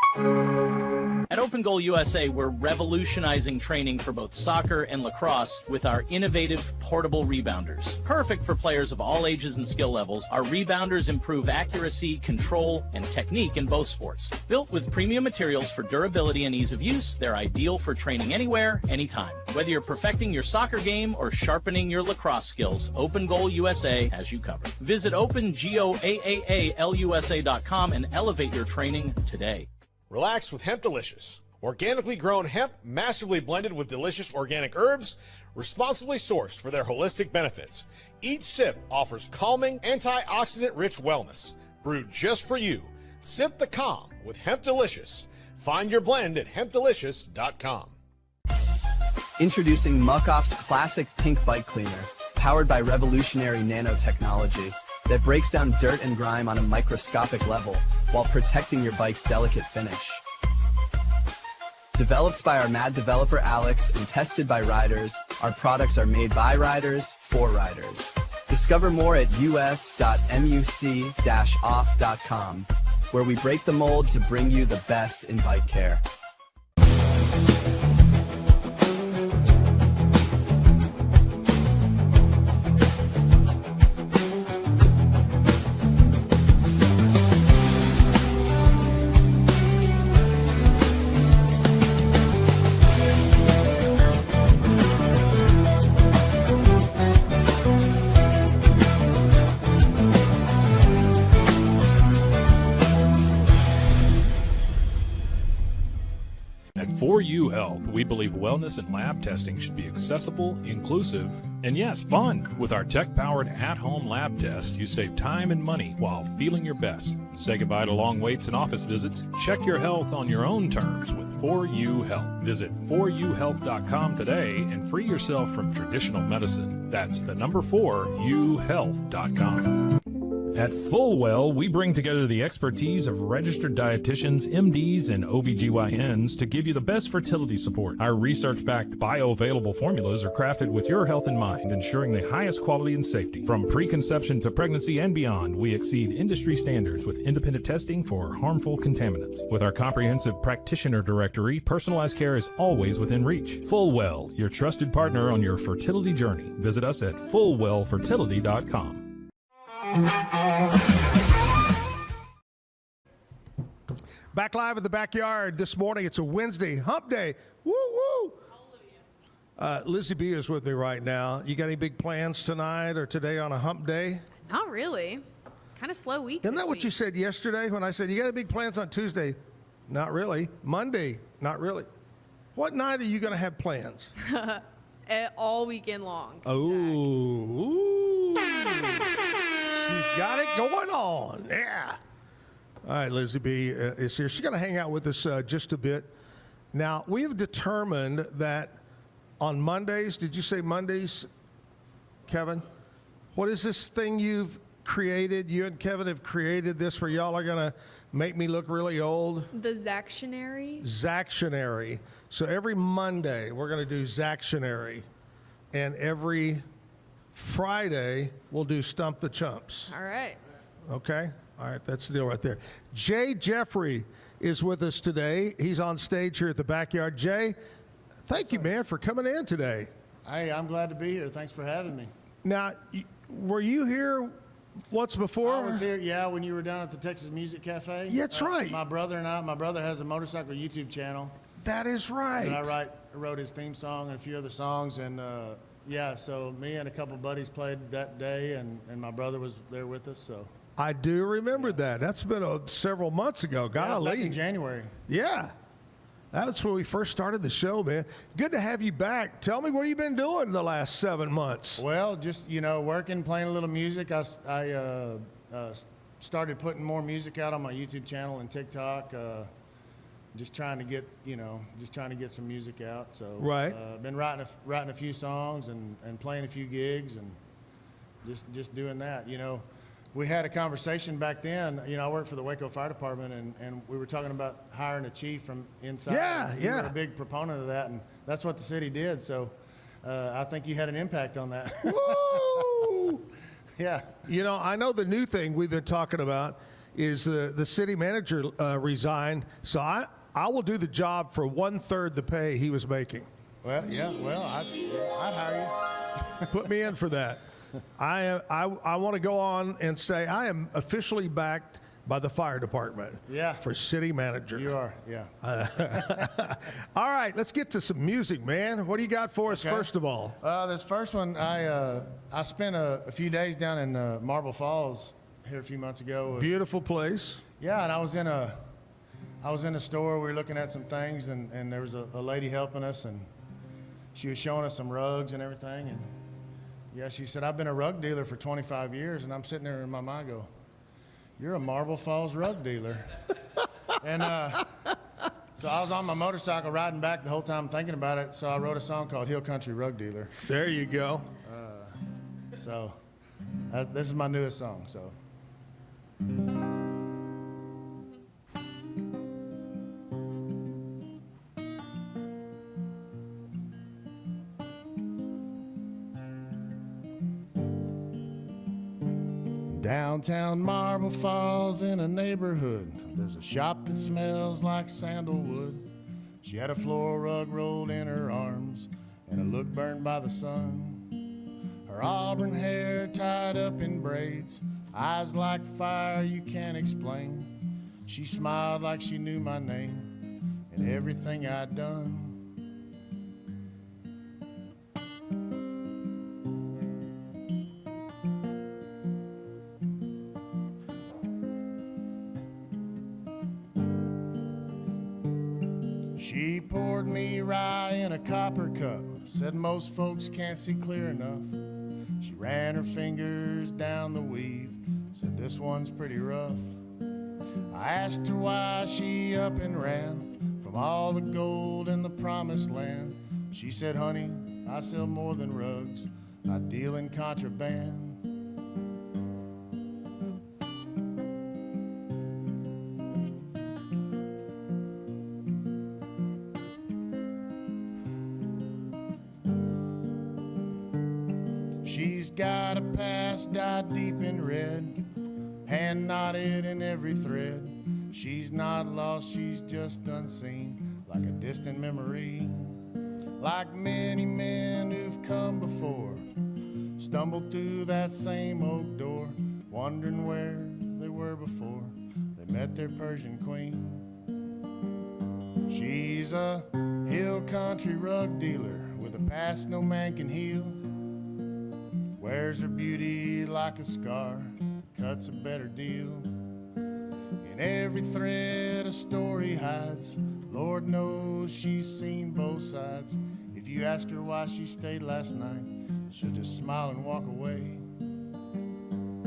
At Open Goal USA, we're revolutionizing training for both soccer and lacrosse with our innovative portable rebounders. Perfect for players of all ages and skill levels, our rebounders improve accuracy, control, and technique in both sports. Built with premium materials for durability and ease of use, they're ideal for training anywhere, anytime. Whether you're perfecting your soccer game or sharpening your lacrosse skills, Open Goal USA has you covered. Visit OpenGoAAALUSA.com and elevate your training today. Relax with Hemp Delicious. Organically grown hemp, massively blended with delicious organic herbs, responsibly sourced for their holistic benefits. Each sip offers calming, antioxidant-rich wellness. Brewed just for you. Sip the calm with Hemp Delicious. Find your blend at hempdelicious.com. Introducing Muck-Off's classic pink bike cleaner, powered by revolutionary nanotechnology that breaks down dirt and grime on a microscopic level while protecting your bike's delicate finish. Developed by our mad developer Alex and tested by riders, our products are made by riders for riders. Discover more at us.muc-off.com, where we break the mold to bring you the best in bike care. For You Health, we believe wellness and lab testing should be accessible, inclusive, and yes, fun. With our tech-powered at-home lab test, you save time and money while feeling your best. Say goodbye to long waits and office visits. Check your health on your own terms with For You Health. Visit foryouhealth.com today and free yourself from traditional medicine. That's the number 4uhealth.com. At Fullwell, we bring together the expertise of registered dietitians, MDs, and OBGYNs to give you the best fertility support. Our research-backed bioavailable formulas are crafted with your health in mind, ensuring the highest quality and safety. From preconception to pregnancy and beyond, we exceed industry standards with independent testing for harmful contaminants. With our comprehensive practitioner directory, personalized care is always within reach. Fullwell, your trusted partner on your fertility journey. Visit us at fullwellfertility.com. Back live at the backyard this morning. It's a Wednesday, hump day. Woo, woo. Lizzie B is with me right now. You got any big plans tonight or today on a hump day? Not really. Kind of slow week. Isn't that what you said yesterday when I said you got any big plans on Tuesday? Not really. Monday? Not really. What night are you going to have plans? All weekend long. Oh, she's got it going on. Yeah. All right, Lizzie B is here. She's going to hang out with us just a bit. Now, we have determined that on Mondays, did you say Mondays, Kevin? What is this thing you've created? You and Kevin have created this where y'all are going to make me look really old? The Zactionary. Zactionary. So every Monday, we're going to do Zactionary. And every Friday, we'll do Stump the Chumps. All right. Okay? All right, that's the deal right there. Jeffery is with us today. He's on stage here at the backyard. Jay, thank you, man, for coming in today. Hey, I'm glad to be here. Thanks for having me. Now, were you here once before? I was here, yeah, when you were down at the Texas Music Cafe. Yeah, that's right. My brother has a motorcycle YouTube channel. That is right. And I wrote his theme song and a few other songs. And, yeah, so me and a couple buddies played that day, and my brother was there with us, so. I do remember that. That's been several months ago. Yeah, it was Golly. back in January. Yeah. That's when we first started the show, man. Good to have you back. Tell me what you've been doing the last 7 months. Well, just, working, playing a little music. I started putting more music out on my YouTube channel and TikTok. Just trying to get, some music out. So, right. Been writing a few songs and playing a few gigs and just doing that. We had a conversation back then. I worked for the Waco Fire Department, and we were talking about hiring a chief from inside. Yeah, You were a big proponent of that, and that's what the city did. So, I think you had an impact on that. Woo! Yeah. I know the new thing we've been talking about is the city manager resigned. So I will do the job for 1/3 the pay he was making. Well, yeah. Well, I'd hire you. Put me in for that. I want to go on and say I am officially backed by the fire department. Yeah. For city manager. You are, yeah. All right, let's get to some music, man. What do you got for us first of all? This first one, I spent a few days down in Marble Falls here a few months ago. Beautiful place. Yeah, and I was in a store. We were looking at some things, and there was a lady helping us, and she was showing us some rugs and everything. And yeah, she said, I've been a rug dealer for 25 years, and I'm sitting there in my mind go, you're a Marble Falls rug dealer. And so I was on my motorcycle riding back the whole time thinking about it, so I wrote a song called Hill Country Rug Dealer. There you go. So this is my newest song, so. Downtown Marble Falls in a neighborhood, there's a shop that smells like sandalwood. She had a floral rug rolled in her arms and a look burned by the sun. Her auburn hair tied up in braids, eyes like fire you can't explain. She smiled like she knew my name and everything I'd done. She poured me rye in a copper cup, said most folks can't see clear enough. She ran her fingers down the weave, said this one's pretty rough. I asked her why she up and ran from all the gold in the promised land. She said, honey, I sell more than rugs, I deal in contraband. She's got a past dyed deep in red, hand knotted in every thread. She's not lost, she's just unseen, like a distant memory. Like many men who've come before, stumbled through that same oak door, wondering where they were before they met their Persian queen. She's a hill country rug dealer with a past no man can heal. Wears her beauty like a scar, cuts a better deal. In every thread a story hides, Lord knows she's seen both sides. If you ask her why she stayed last night, she'll just smile and walk away.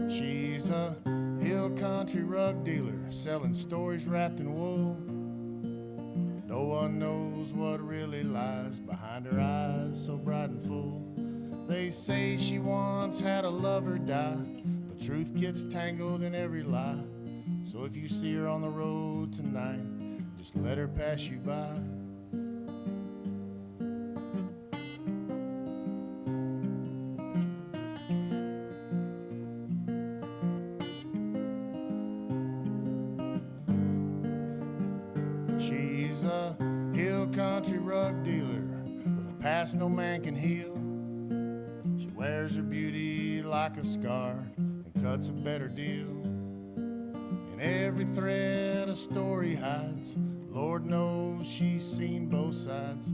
She's a hill country rug dealer, selling stories wrapped in wool. No one knows what really lies behind her eyes so bright and full. They say she once had a lover die, but truth gets tangled in every lie. So if you see her on the road tonight, just let her pass you by. She's a hill country rug dealer with a past no man can heal. She wears her beauty like a scar and cuts a better deal. In every thread a story hides, Lord knows she's seen both sides.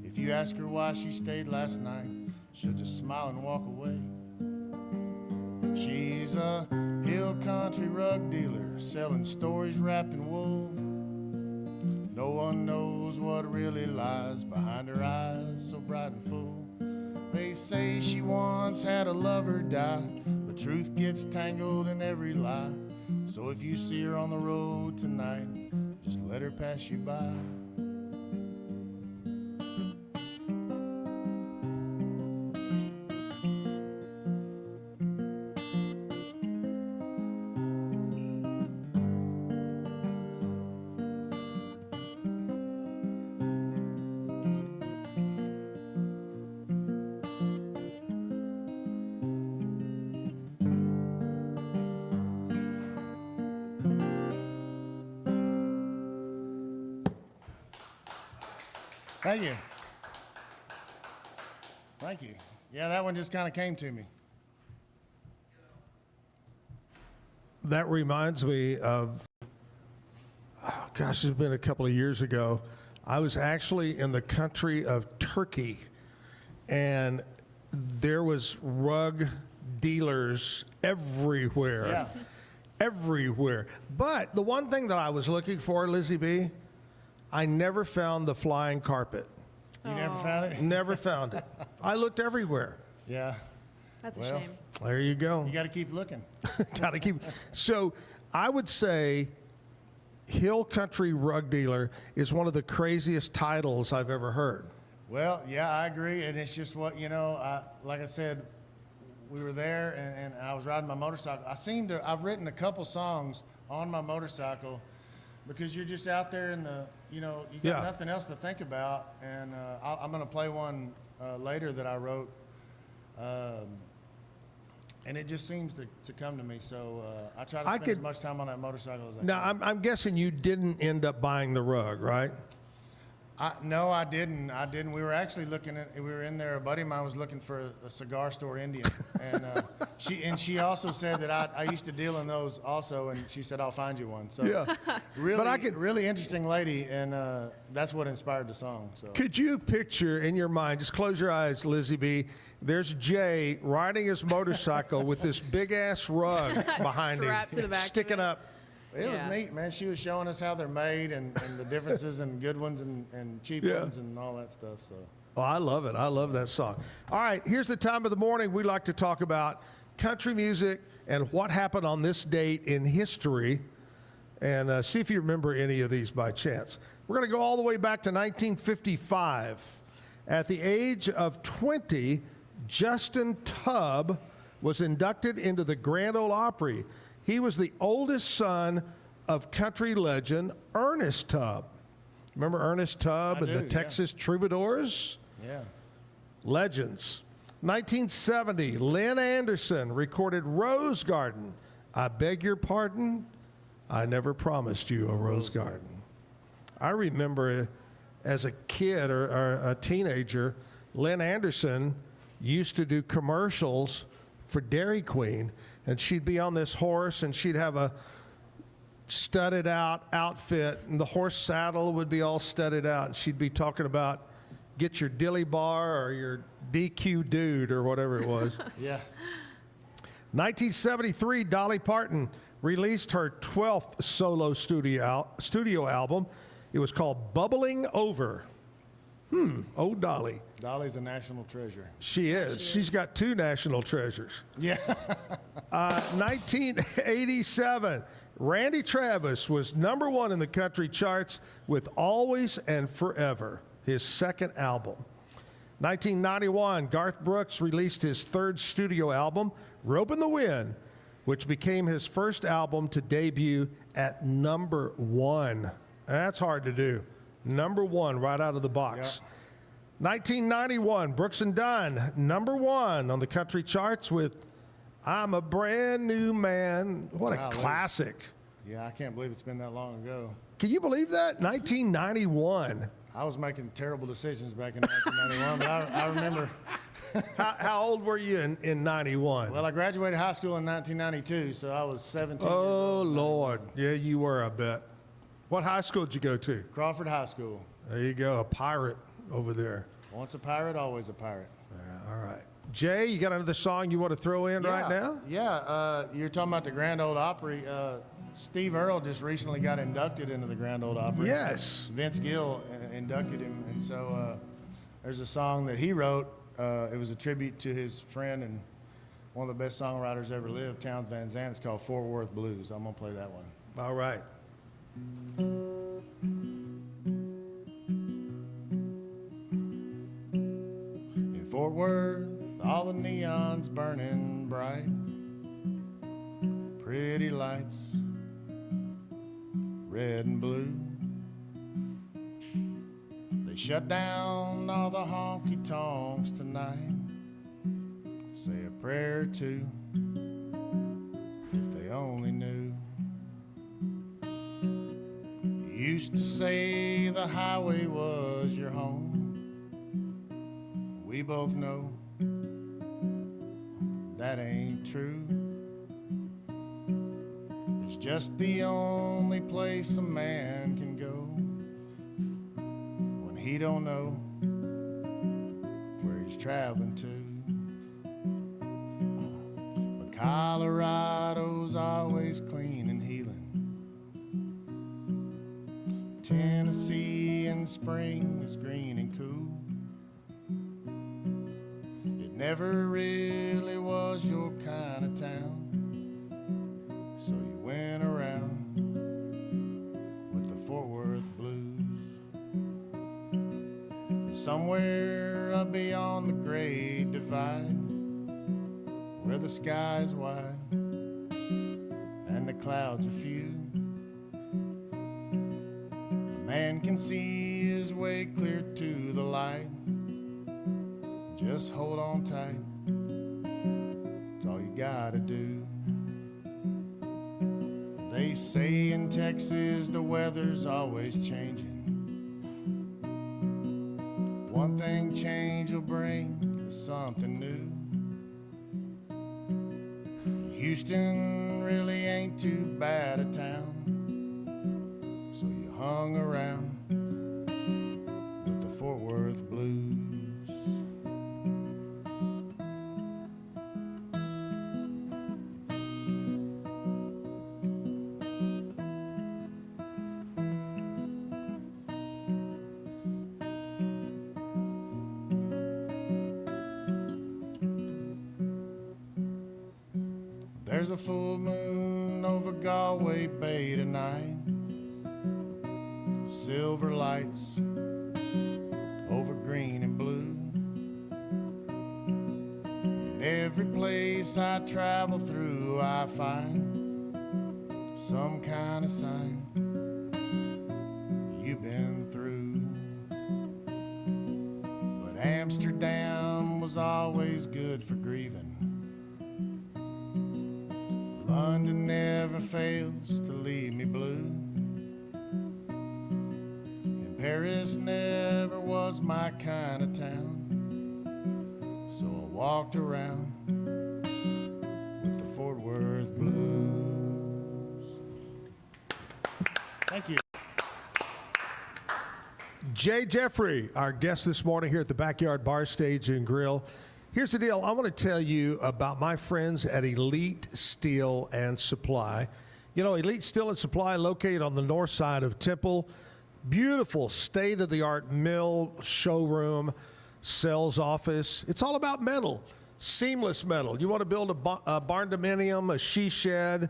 If you ask her why she stayed last night, she'll just smile and walk away. She's a Hill country rug dealer selling stories wrapped in wool. No one knows what really lies behind her eyes so bright and full. They say she once had a lover die, but truth gets tangled in every lie. So if you see her on the road tonight, just let her pass you by. Thank you. Thank you. Yeah, that one just kind of came to me. That reminds me of, oh gosh, it's been a couple of years ago. I was actually in the country of Turkey, and there was rug dealers everywhere. Yeah. Everywhere. But the one thing that I was looking for, Lizzie B., I never found the flying carpet. You never found it? Never found it. I looked everywhere. Yeah. That's a Well, shame. There you go. You got to keep looking. Got to keep. So I would say Hill Country Rug Dealer is one of the craziest titles I've ever heard. Well, yeah, I agree. And it's just what, like I said, we were there and I was riding my motorcycle. I've written a couple songs on my motorcycle because you're just out there in the, you got nothing else to think about. And I'm going to play one later that I wrote. And it just seems to come to me. So I try to spend as much time on that motorcycle as I can. Now, I'm guessing you didn't end up buying the rug, right? No, I didn't. We were actually we were in there. A buddy of mine was looking for a cigar store Indian. And she also said that I used to deal in those also. And she said, I'll find you one. So Yeah. really interesting lady. And that's what inspired the song. So Could you picture in your mind, just close your eyes, Lizzie B., there's Jay riding his motorcycle with this big-ass rug behind him, Strapped to the back of sticking it. up. it was neat, man. She was showing us how they're made and the differences and good ones and cheap ones and all that stuff. So. Oh, I love it. I love that song. All right, here's the time of the morning we like to talk about country music and what happened on this date in history, and see if you remember any of these by chance. We're going to go all the way back to 1955. At the age of 20, Justin Tubb was inducted into the Grand Ole Opry. He was the oldest son of country legend Ernest Tubb. Remember Ernest Tubb and the Texas Troubadours? Yeah. Legends. 1970, Lynn Anderson recorded Rose Garden. I beg your pardon, I never promised you a rose garden. I remember as a kid or a teenager, Lynn Anderson used to do commercials for Dairy Queen, and she'd be on this horse and she'd have a studded out outfit, and the horse saddle would be all studded out, and she'd be talking about get your dilly bar or your DQ dude or whatever it was. Yeah. 1973, Dolly Parton released her 12th solo studio album. It was called Bubbling Over. Oh, Dolly. Dolly's a national treasure. She is. She's got two national treasures. Yeah. 1987, Randy Travis was #1 in the country charts with Always and Forever, his second album. 1991, Garth Brooks released his third studio album, Rope in the Wind, which became his first album to debut at #1. That's hard to do. #1 right out of the box. 1991, Brooks and Dunn, #1 on the country charts with I'm a Brand New Man. What a classic. Yeah, I can't believe it's been that long ago. Can you believe that? 1991. I was making terrible decisions back in 1991, but I remember. How old were you in 91? Well, I graduated high school in 1992, so I was 17 years Oh, old. Lord. Yeah, you were, I bet. What high school did you go to? Crawford High School. There you go, a pirate over there. Once a pirate, always a pirate. Yeah, all right. Jay, you got another song you want to throw in right now? Yeah, you're talking about the Grand Ole Opry. Steve Earle just recently got inducted into the Grand Ole Opry. Yes. Vince Gill inducted him, and so there's a song that he wrote. It was a tribute to his friend and one of the best songwriters ever lived, Townes Van Zandt. It's called Fort Worth Blues. I'm going to play that one. All right. In Fort Worth, all the neons burning bright, pretty lights, red and blue. They shut down all the honky-tonks tonight. Say a prayer or two, if they only knew. You used to say the highway was your home. We both know that ain't true. It's just the only place a man can go when he don't know where he's traveling to. But Colorado's always clean and healing. Tennessee in spring is green and cool. It never really was your kind of town, so you went around with the Fort Worth Blues. And somewhere up beyond the Great Divide, where the sky's wide and the clouds are few, a man can see his way clear to the light. Just hold on tight, it's all you gotta do. They say in Texas the weather's always changing. One thing change will bring is something new. Houston really ain't too bad a town, so you hung around with the Fort Worth Blues. There's a full moon over Galway Bay tonight, silver lights over green and blue. In every place I travel through, I find some kind of sign you've been through. But Amsterdam was always good for grieving. London never fails to leave me blue, and Paris never was my kind of town, so I walked around with the Fort Worth Blues. Thank you. Jay Jeffery, our guest this morning here at the Backyard Bar Stage and Grill. Here's the deal. I want to tell you about my friends at Elite Steel and Supply. You know, Elite Steel and Supply, located on the north side of Temple. Beautiful state-of-the-art mill, showroom, sales office. It's all about metal, seamless metal. You want to build a barn dominium, a she shed,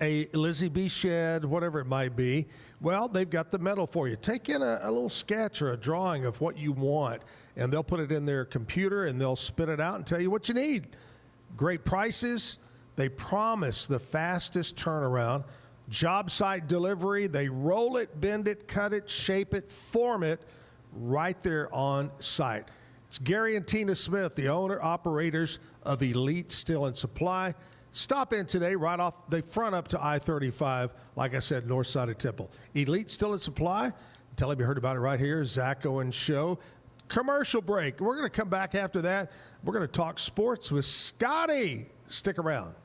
a Lizzie B shed, whatever it might be. Well, they've got the metal for you. Take in a little sketch or a drawing of what you want, and they'll put it in their computer, and they'll spit it out and tell you what you need. Great prices. They promise the fastest turnaround. Job site delivery. They roll it, bend it, cut it, shape it, form it right there on site. It's Gary and Tina Smith, the owner-operators of Elite Steel and Supply. Stop in today right off the front up to I-35, like I said, north side of Temple. Elite Steel and Supply. Tell him you heard about it right here, Zack Owen Show. Commercial break. We're going to come back after that. We're going to talk sports with Scotty. Stick around.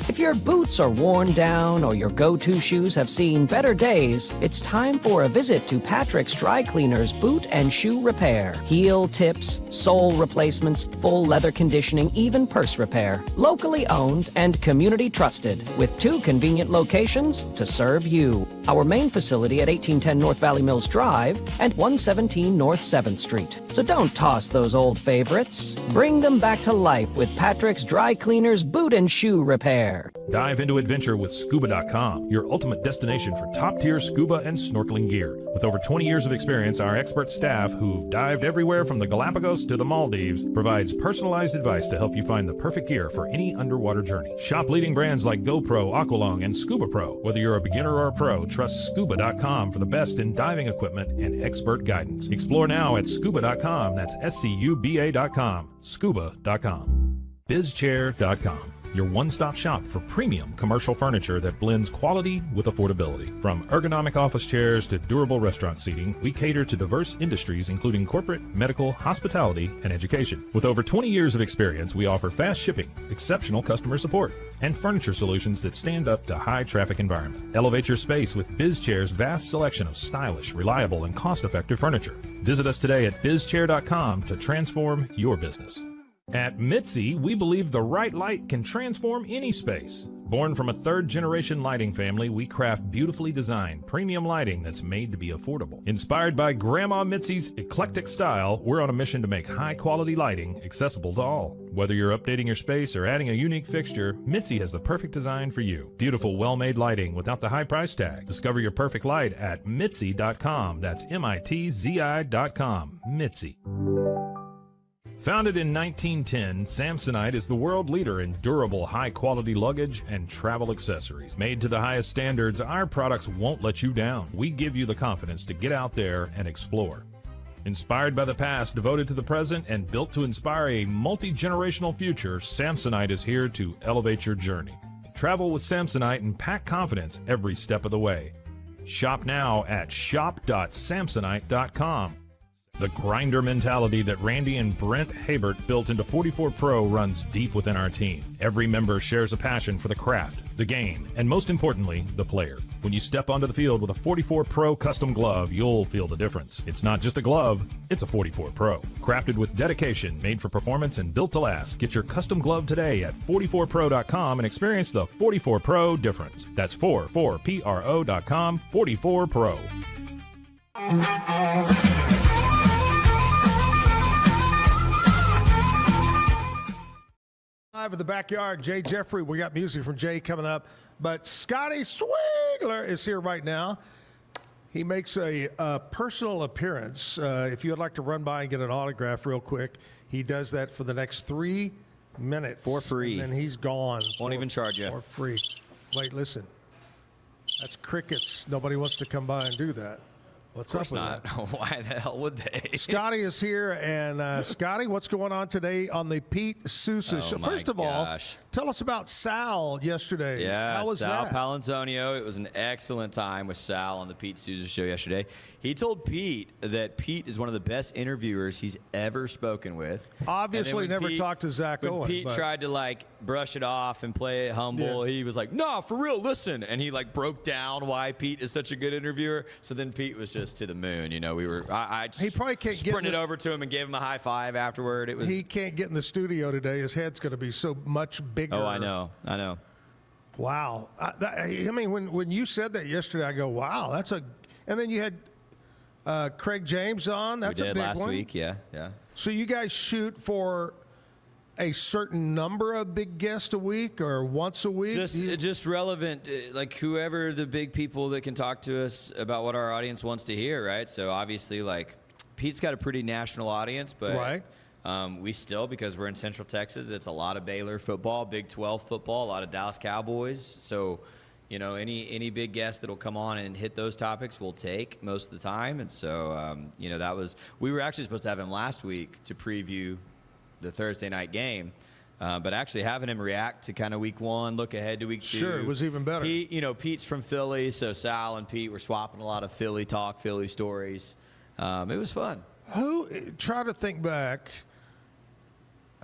If If your boots are worn down or your go-to shoes have seen better days, it's time for a visit to Patrick's Dry Cleaners Boot and Shoe Repair. Heel tips, sole replacements, full leather conditioning, even purse repair. Locally owned and community trusted, with 2 convenient locations to serve you. Our main facility at 1810 North Valley Mills Drive and 117 North 7th Street. So don't toss those old favorites. Bring them back to life with Patrick's Dry Cleaners Boot and Shoe Repair. Dive into adventure with scuba.com, your ultimate destination for top-tier scuba and snorkeling gear. With over 20 years of experience, our expert staff, who've dived everywhere from the Galapagos to the Maldives, provides personalized advice to help you find the perfect gear for any underwater journey. Shop leading brands like GoPro, Aqualung, and Scuba Pro. Whether you're a beginner or a pro, trust scuba.com for the best in diving equipment and expert guidance. Explore now at scuba.com. That's SCUBA.com. Scuba.com. BizChair.com. Your one-stop shop for premium commercial furniture that blends quality with affordability. From ergonomic office chairs to durable restaurant seating, we cater to diverse industries including corporate, medical, hospitality, and education. With over 20 years of experience, we offer fast shipping, exceptional customer support, and furniture solutions that stand up to high-traffic environment. Elevate your space with BizChair's vast selection of stylish, reliable, and cost-effective furniture. Visit us today at bizchair.com to transform your business. At Mitzi, we believe the right light can transform any space. Born from a third-generation lighting family, we craft beautifully designed, premium lighting that's made to be affordable. Inspired by Grandma Mitzi's eclectic style, we're on a mission to make high-quality lighting accessible to all. Whether you're updating your space or adding a unique fixture, Mitzi has the perfect design for you. Beautiful, well-made lighting without the high price tag. Discover your perfect light at Mitzi.com. That's MITZI.com. Mitzi. Founded in 1910, Samsonite is the world leader in durable, high-quality luggage and travel accessories. Made to the highest standards, our products won't let you down. We give you the confidence to get out there and explore. Inspired by the past, devoted to the present, and built to inspire a multi-generational future, Samsonite is here to elevate your journey. Travel with Samsonite and pack confidence every step of the way. Shop now at shop.samsonite.com. The grinder mentality that Randy and Brent Habert built into 44 Pro runs deep within our team. Every member shares a passion for the craft, the game, and most importantly, the player. When you step onto the field with a 44 Pro custom glove, you'll feel the difference. It's not just a glove, it's a 44 Pro. Crafted with dedication, made for performance, and built to last. Get your custom glove today at 44pro.com and experience the 44 Pro difference. That's 44pro.com, 44 Pro. Live in the backyard, Jay Jeffery. We got music from Jay coming up, but Scotty Swigler is here right now. He makes a personal appearance. If you would like to run by and get an autograph real quick, he does that for the next 3 minutes. For free. And then he's gone. Won't even charge you. For free. Wait, listen. That's crickets. Nobody wants to come by and do that. What's up with not. that? Why the hell would they? Scotty is here, and Scotty, what's going on today on the Pete Sousa show? First of all, tell us about Sal yesterday. Yeah, how was Sal that? Palantonio. It was an excellent time with Sal on the Pete Sousa show yesterday. He told Pete that Pete is one of the best interviewers he's ever spoken with. Obviously, never talked to Zack Owen. When Pete tried to brush it off and play it humble, he was like, "No, for real, listen," and he broke down why Pete is such a good interviewer. So then Pete was just to the moon. You know, I just he probably can't sprinted over to him and gave him a high five afterward. He can't get in the studio today. His head's going to be so much bigger. Oh, I know. Wow. I mean, when you said that yesterday, I go, wow, that's a. And then you had Craig James on. That's we did a big last one. week. Yeah. So you guys shoot for a certain number of big guests a week or once a week? Just relevant, like whoever the big people that can talk to us about what our audience wants to hear, right? So obviously, Pete's got a pretty national audience, but we still, because we're in Central Texas, it's a lot of Baylor football, Big 12 football, a lot of Dallas Cowboys. So, you know, any big guest that'll come on and hit those topics, we'll take most of the time. And so, you know, we were actually supposed to have him last week to preview the Thursday night game, but actually having him react to kind of week one, look ahead to week two. Sure, it was even better. Pete's from Philly, so Sal and Pete were swapping a lot of Philly talk, Philly stories. It was fun. Try to think back.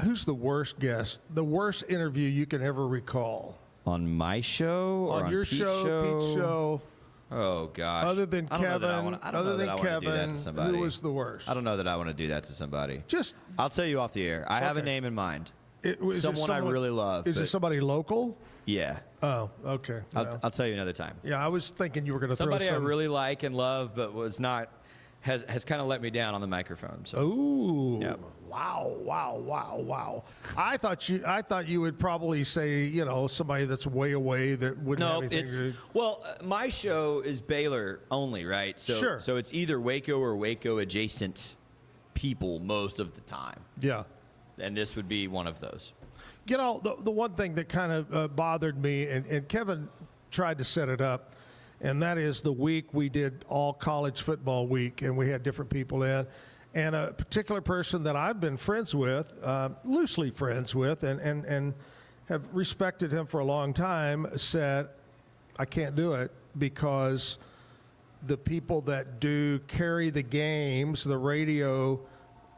Who's the worst guest, the worst interview you can ever recall? On my show? Or on your Pete's show, Pete's show. Oh gosh. Other than I don't know that I Kevin, wanna- I don't know that I want to do that to somebody. who was the worst? I don't know that I want to do that to somebody. Just, I'll tell you off the air. I have a Okay. name in mind. Is it Someone I really love. Is it but- somebody local? Yeah. Oh, okay. I'll tell you another time. Yeah, I was thinking you were going to throw Somebody I some. really like and love, but was not has kind of let me down on the microphone. So. Ooh. Yep. Wow. I thought you would probably say, somebody that's way away that wouldn't No, have anything to well, my show is Baylor only, right? So, Sure. So it's either Waco or Waco adjacent people most of the time. Yeah. And this would be one of those. The one thing that kind of bothered me, and Kevin tried to set it up, and that is the week we did all college football week, and we had different people in. And a particular person that I've been friends with, loosely friends with, and have respected him for a long time, said, I can't do it because the people that do carry the games, the radio,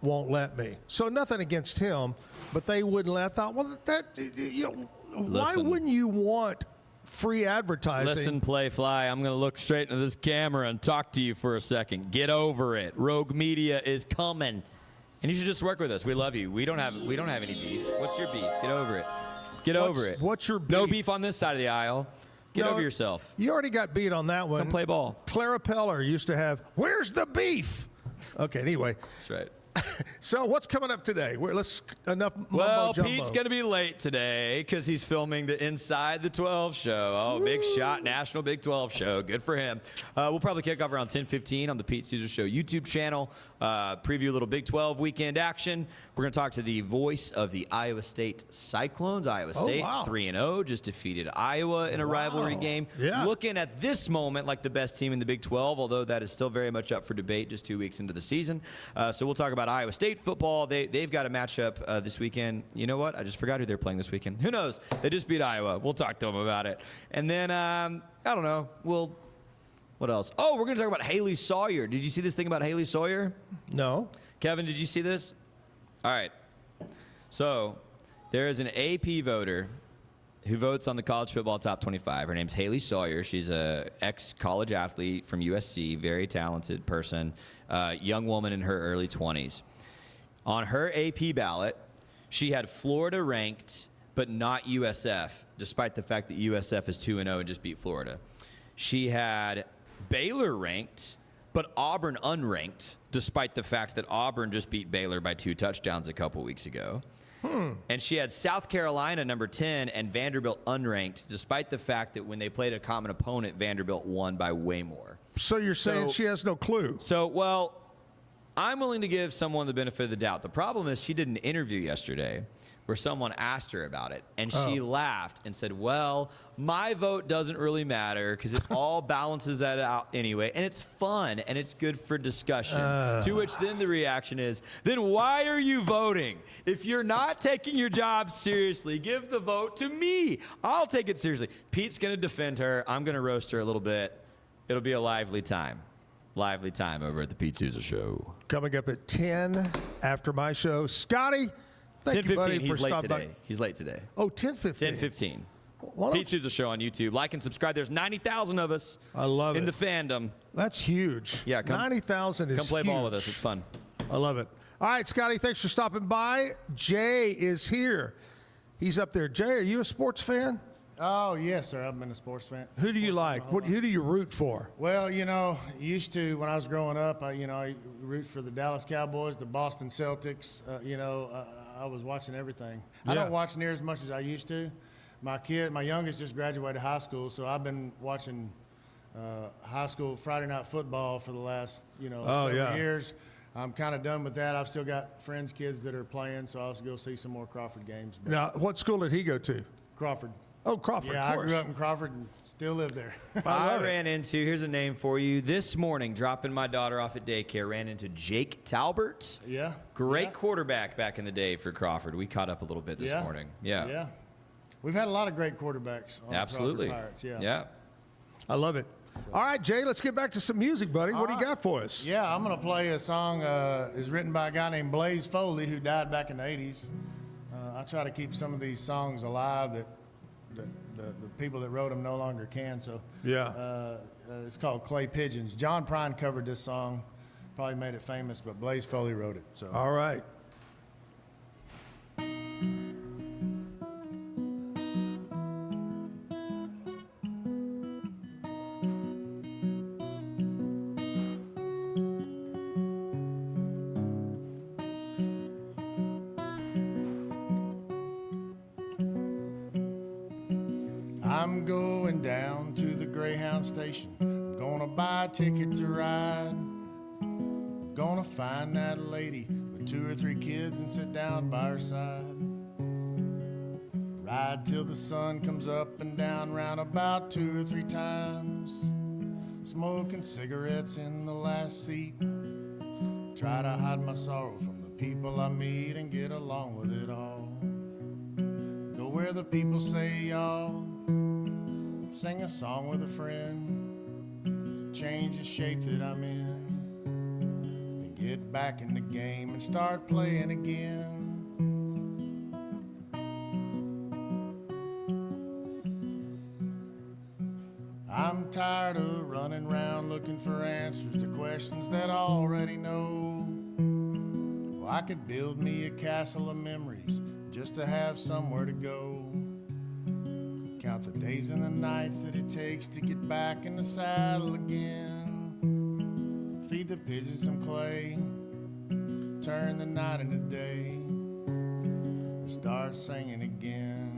won't let me. So nothing against him, but they wouldn't let. I thought, well, why Listen. wouldn't you want free advertising? Listen, play, fly. I'm going to look straight into this camera and talk to you for a second. Get over it. Rogue Media is coming, and you should just work with us. We love you. We don't have any beef. What's your beef? Get over it. Get over it. What's your beef? No beef on this side of the aisle. Get No, over yourself. You already got beat on that one. Come play ball. Clara Peller used to have, where's the beef? Okay, anyway. That's right. So what's coming up today? Enough mumbo Well, jumbo. Pete's going to be late today because he's filming the Inside the 12 show. Oh, big shot, National Big 12 show. Good for him. We'll probably kick off around 10:15 on the Pete Souza Show YouTube channel. Preview a little Big 12 weekend action. We're going to talk to the voice of the Iowa State Cyclones. Iowa State 3-0, just defeated Iowa in a rivalry game. Yeah. Looking at this moment like the best team in the Big 12, although that is still very much up for debate just 2 weeks into the season. So we'll talk about Iowa State football. They've got a matchup this weekend. You know what? I just forgot who they're playing this weekend. Who knows? They just beat Iowa. We'll talk to them about it. And then, I don't know. What else? Oh, we're going to talk about Haley Sawyer. Did you see this thing about Haley Sawyer? No. Kevin, did you see this? All right. So there is an AP voter who votes on the college football top 25. Her name's Haley Sawyer. She's a ex-college athlete from USC, very talented person, young woman in her early 20s. On her AP ballot, she had Florida ranked, but not USF, despite the fact that USF is 2-0 and just beat Florida. She had Baylor ranked, but Auburn unranked, despite the fact that Auburn just beat Baylor by 2 touchdowns a couple weeks ago. And she had South Carolina number 10 and Vanderbilt unranked, despite the fact that when they played a common opponent, Vanderbilt won by way more. So you're saying she has no clue? Well, I'm willing to give someone the benefit of the doubt. The problem is she did an interview yesterday where someone asked her about it, and she laughed and said, well, my vote doesn't really matter because it all balances that out anyway, and it's fun, and it's good for discussion. To which then the reaction is, then why are you voting? If you're not taking your job seriously, give the vote to me. I'll take it seriously. Pete's going to defend her. I'm going to roast her a little bit. It'll be a lively time. Lively time over at the Pete Souza Show. Coming up at 10 after my show. Scotty, thank you, buddy, 10:15. He's for late stopping today. by. He's late today. Oh, 10:15. 10:15. Well, Pete Souza Show on YouTube. Like and subscribe. There's 90,000 of us. I love in it. the fandom. That's huge. Yeah, 90,000 is come play huge. ball with us. It's fun. I love it. All right, Scotty, thanks for stopping by. Jay is here. He's up there. Jay, are you a sports fan? Oh, yes, sir. I've been a sports fan. Who do you like? Who do you root for? Well, used to, when I was growing up, I root for the Dallas Cowboys, the Boston Celtics. I was watching everything. I don't watch near as much as I used to. My youngest just graduated high school, so I've been watching high school Friday night football for the last, several years. I'm kind of done with that. I've still got friends' kids that are playing, so I'll go see some more Crawford games. But Now, what school did he go to? Crawford. Oh, Crawford. Yeah, of I course. grew up in Crawford and still live there. I ran into, here's a name for you. This morning, dropping my daughter off at daycare, ran into Jake Talbert. Yeah. Great quarterback back in the day for Crawford. We caught up a little bit this morning. Yeah. Yeah. We've had a lot of great quarterbacks on Absolutely. the Crawford Pirates. Yeah. I love it. All right, Jay, let's get back to some music, buddy. What do you got for us? Yeah, I'm going to play a song is written by a guy named Blaze Foley who died back in the 80s. I try to keep some of these songs alive that the people that wrote them no longer can. So yeah, it's called Clay Pigeons. John Prine covered this song, probably made it famous, but Blaze Foley wrote it. So all right. I'm going down to the Greyhound station. I'm gonna buy a ticket to ride. I'm gonna find that lady with 2 or 3 kids and sit down by her side. Ride till the sun comes up and down round about 2 or 3 times. Smoking cigarettes in the last seat. Try to hide my sorrow from the people I meet and get along with it all. Go where the people say y'all. Sing a song with a friend, change the shape that I'm in, and get back in the game and start playing again. I'm tired of running around looking for answers to questions that I already know. Well, I could build me a castle of memories just to have somewhere to go. Count the days and the nights that it takes to get back in the saddle again. Feed the pigeons some clay, turn the night into day, and start singing again.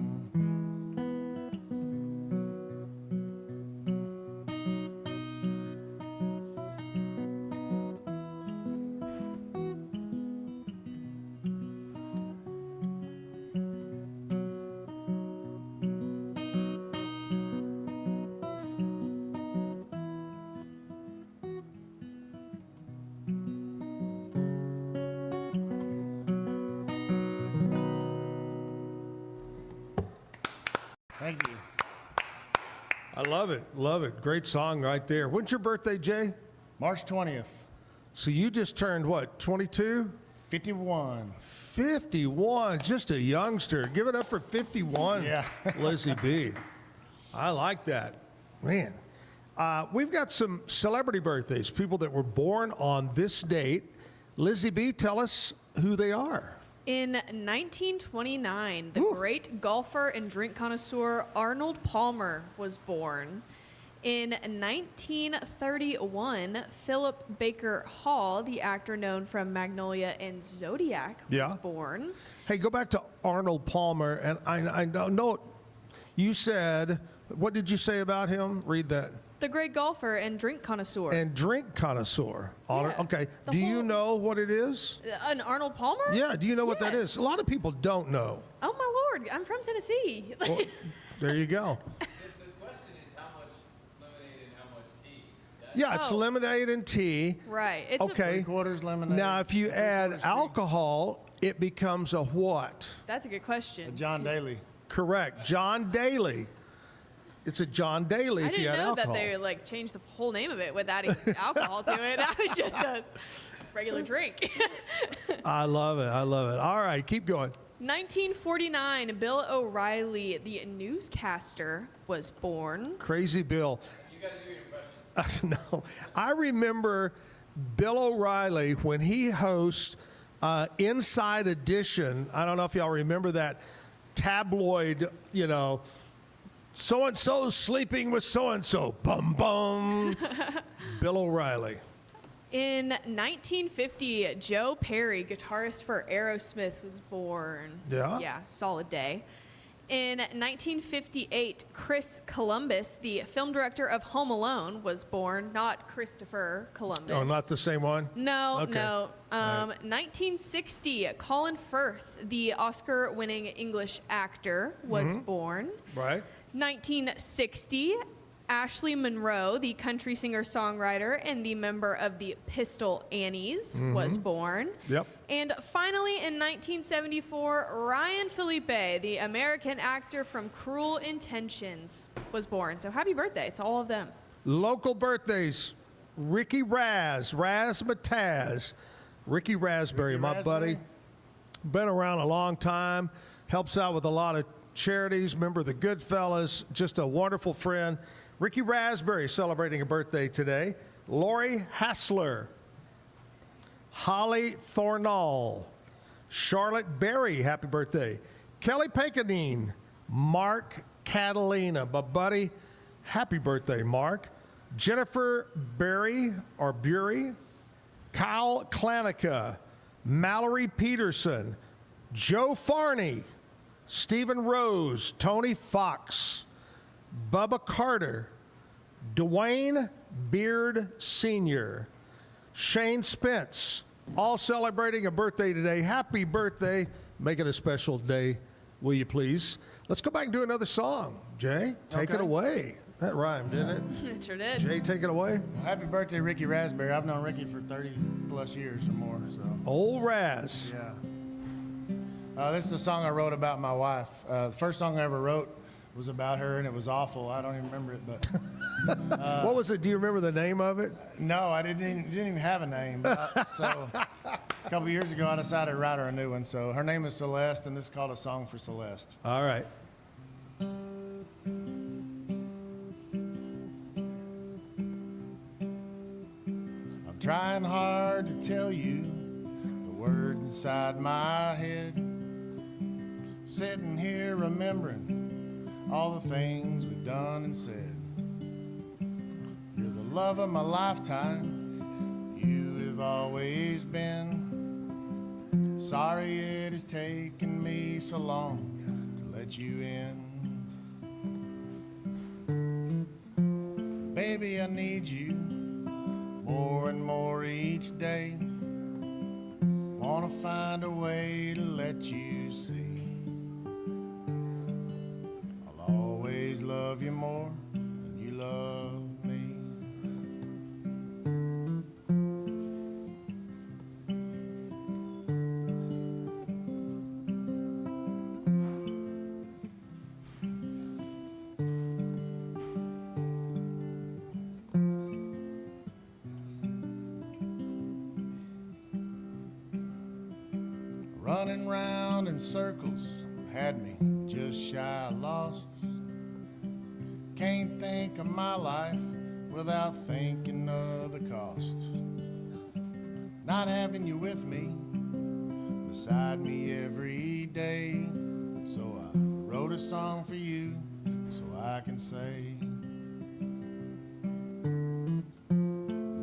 Thank you. I love it. Love it. Great song right there. When's your birthday, Jay? March 20th. So you just turned what, 22? 51. 51. Just a youngster. Give it up for 51. Yeah. Lizzie B. I like that. Man. We've got some celebrity birthdays, people that were born on this date. Lizzie B, tell us who they are. In 1929, the great golfer and drink connoisseur Arnold Palmer was born. In 1931, Philip Baker Hall, the actor known from Magnolia and Zodiac, was born. Hey, go back to Arnold Palmer, and I don't know. You said, what did you say about him? Read that. The great golfer and drink connoisseur. And drink connoisseur. Yeah, okay. Do you know what it is? An Arnold Palmer? Yeah. Do you know what that is? A lot of people don't know. Oh, my Lord. I'm from Tennessee. Well, there you go. Yeah, it's lemonade and tea. Right. It's okay. 3/4 lemonade. Now, if you add alcohol, it becomes a what? That's a good question. A John Daly. Correct. John Daly. It's a John Daly if you add alcohol. I didn't know that they like changed the whole name of it with adding alcohol to it. That was just a regular drink. I love it. I love it. All right, keep going. 1949, Bill O'Reilly, the newscaster, was born. Crazy Bill. You got to do your impression. No, I remember Bill O'Reilly when he hosts Inside Edition. I don't know if y'all remember that tabloid, you know, so-and-so sleeping with so-and-so. Bum, bum. Bill O'Reilly. In 1950, Joe Perry, guitarist for Aerosmith, was born. Yeah? Yeah, solid day. In 1958, Chris Columbus, the film director of Home Alone, was born. Not Christopher Columbus. Oh, not the same one? No, Okay. no. Right. 1960, Colin Firth, the Oscar-winning English actor, was born. Right. 1960, Ashley Monroe, the country singer-songwriter and the member of the Pistol Annies, was born. Yep. And finally, in 1974, Ryan Philippe, the American actor from Cruel Intentions, was born. So happy birthday to all of them. Local birthdays. Ricky Razzmatazz. Ricky Raspberry, my buddy. Been around a long time. Helps out with a lot of Charities, member of the Goodfellas, just a wonderful friend. Ricky Raspberry celebrating a birthday today. Lori Hassler. Holly Thornall. Charlotte Berry, happy birthday. Kelly Paganine. Mark Catalina. But buddy, happy birthday, Mark. Jennifer Berry or Bury. Kyle Klanica. Mallory Peterson. Joe Farney. Stephen Rose. Tony Fox. Bubba Carter. Dwayne Beard Sr. Shane Spence. All celebrating a birthday today. Happy birthday. Make it a special day, will you please? Let's go back and do another song. Jay, take it away. That rhymed, didn't it? It sure did. Jay, take it away. Well, happy birthday, Ricky Raspberry. I've known Ricky for 30 plus years or more. So. Old Raz. Yeah. This is a song I wrote about my wife. The first song I ever wrote was about her, and it was awful. I don't even remember it, but. What was it? Do you remember the name of it? No, I didn't even have a name. So a couple years ago, I decided to write her a new one. So her name is Celeste, and this is called A Song for Celeste. All right. I'm trying hard to tell you the words inside my head. Sitting here remembering all the things we've done and said. You're the love of my lifetime. You have always been. Sorry it has taken me so long to let you in. Baby, I need you more and more each day. Wanna find a way to let you see. I'll always love you more than you love me. Running round in circles had me just shy lost. Can't think of my life without thinking of the cost. Not having you with me, beside me every day. So I wrote a song for you so I can say,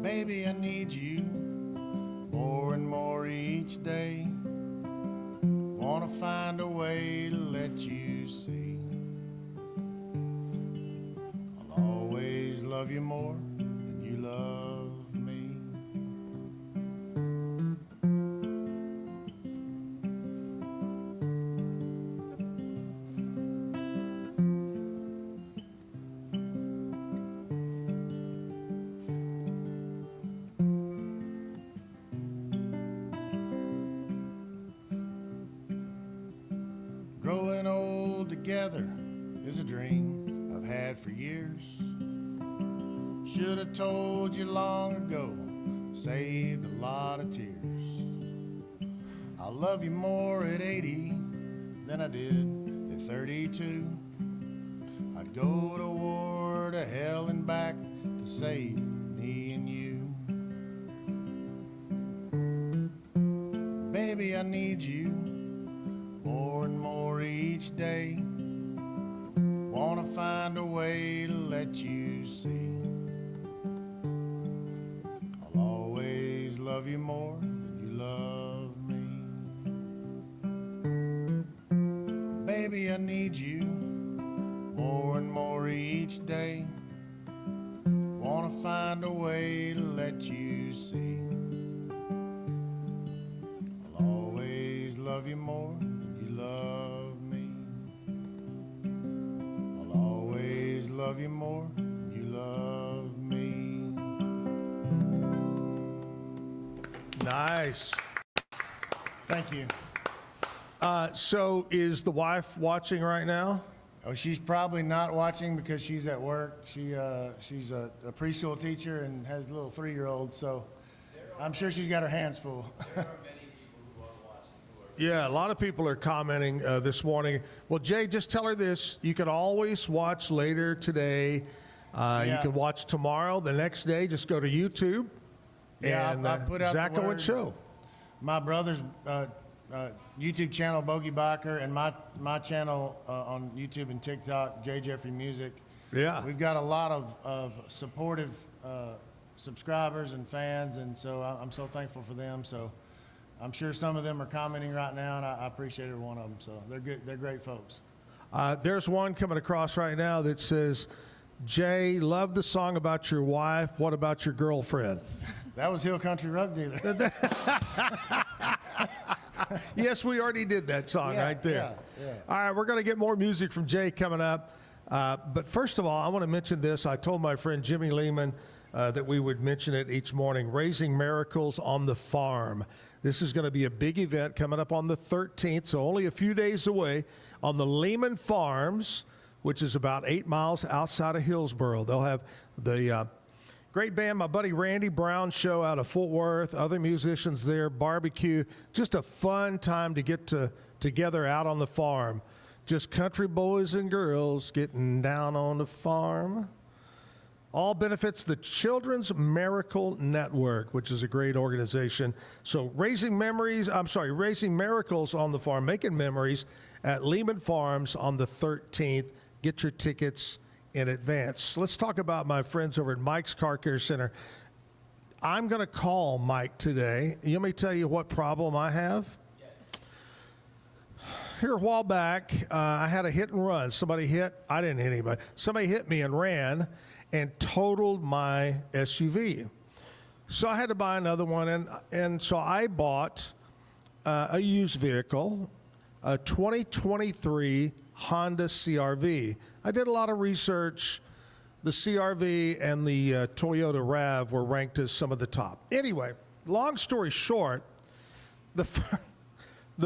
baby, I need you more and more each day. Wanna find a way to let you see. I'll always love you more than you love me. Growing old together is a dream I've had for years. Should have told you long ago, saved a lot of tears. I love you more at 80 than I did at 32. I'd go to war, to hell and back to save me and you. Baby, I need you more and more each day. Wanna find a way to let you see. I'll always love you more than you love me. Baby, I need you more and more each day. Wanna find a way to let you see. I'll always love you more than you love me. I'll always love you more than you love me. Nice. Thank you. So is the wife watching right now? Oh, she's probably not watching because she's at work. She's a preschool teacher and has a little 3-year-old, so I'm sure she's got her hands full. There are many people who are watching who are Yeah, a lot of people are commenting this morning. Well, Jay, just tell her this. You can always watch later today. You can watch tomorrow, the next day. Just go to YouTube. Yeah, and I put out Zack the Owen word. Show. My brother's YouTube channel, Bogey Biker, and my channel on YouTube and TikTok, Jeffery Music. Yeah. We've got a lot of supportive subscribers and fans, and so I'm so thankful for them. So I'm sure some of them are commenting right now, and I appreciate every one of them. So they're good. They're great folks. There's one coming across right now that says, Jay, love the song about your wife. What about your girlfriend? That was Hill Country Rug Dealer. Yes, we already did that song right there. Yeah. All right, we're going to get more music from Jay coming up. But first of all, I want to mention this. I told my friend Jimmy Lehman that we would mention it each morning, Raising Miracles on the Farm. This is going to be a big event coming up on the 13th, so only a few days away, on the Lehman Farms, which is about 8 miles outside of Hillsboro. They'll have the great band, my buddy Randy Brown show out of Fort Worth, other musicians there, barbecue, just a fun time to get together out on the farm. Just country boys and girls getting down on the farm. All benefits the Children's Miracle Network, which is a great organization. So Raising Miracles on the Farm, making memories at Lehman Farms on the 13th. Get your tickets in advance. Let's talk about my friends over at Mike's Car Care Center. I'm going to call Mike today. You want me to tell you what problem I have? Yes. Here a while back, I had a hit and run. I didn't hit anybody. Somebody hit me and ran and totaled my SUV. So I had to buy another one, and so I bought a used vehicle, a 2023 Honda CR-V. I did a lot of research. The CR-V and the Toyota RAV were ranked as some of the top. Anyway, long story short, the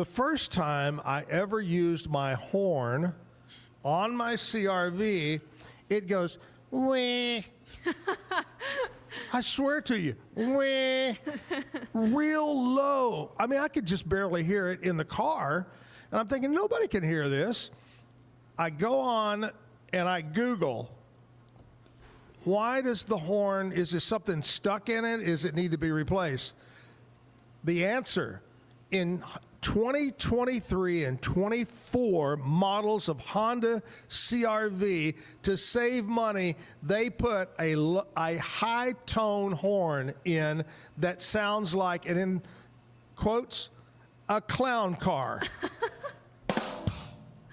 first time I ever used my horn on my CR-V, it goes, wah. I swear to you, wah, real low. I mean, I could just barely hear it in the car, and I'm thinking, nobody can hear this. I go on and I Google, why does the horn, is there something stuck in it? Does it need to be replaced? The answer, in 2023 and 24 models of Honda CR-V, to save money, they put a high-tone horn in that sounds like, and in quotes, a clown car.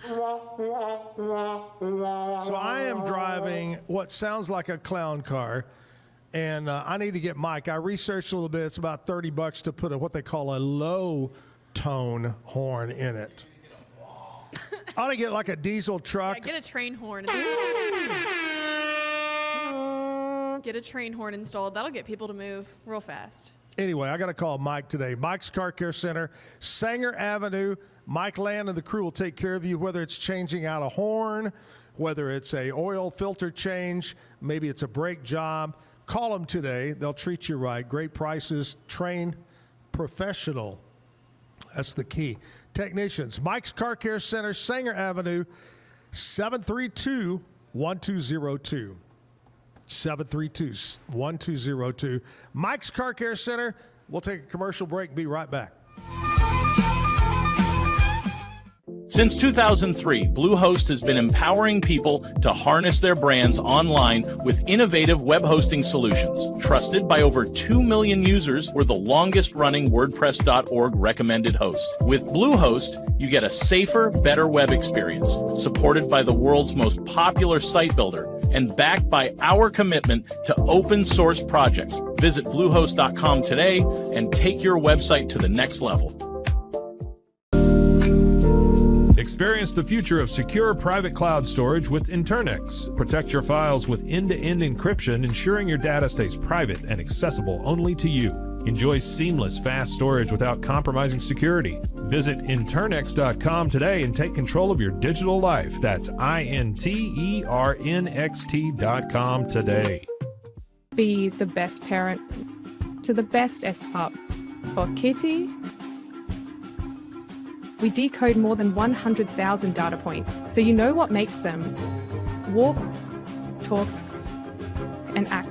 So I am driving what sounds like a clown car, and I need to get Mike. I researched a little bit. It's about $30 to put what they call a low tone horn in it. I ought to get like a diesel truck. Yeah, get a train horn. Get a train horn installed. That'll get people to move real fast. Anyway, I got to call Mike today. Mike's Car Care Center, Sanger Avenue. Mike Land and the crew will take care of you, whether it's changing out a horn, whether it's a oil filter change, maybe it's a brake job. Call them today. They'll treat you right. Great prices. Trained professional. That's the key. Technicians. Mike's Car Care Center, Sanger Avenue, 732-1202. 732-1202. Mike's Car Care Center. We'll take a commercial break and be right back. Since 2003, Bluehost has been empowering people to harness their brands online with innovative web hosting solutions. Trusted by over 2 million users, we're the longest-running WordPress.org recommended host. With Bluehost, you get a safer, better web experience, supported by the world's most popular site builder, and backed by our commitment to open source projects. Visit Bluehost.com today and take your website to the next level. Experience the future of secure private cloud storage with Internix. Protect your files with end-to-end encryption, ensuring your data stays private and accessible only to you. Enjoy seamless, fast storage without compromising security. Visit Internix.com today and take control of your digital life. That's INTERNXT.com today. Be the best parent to the best S-Pup. For Kitty, We decode more than 100,000 data points, so you know what makes them walk, talk, and act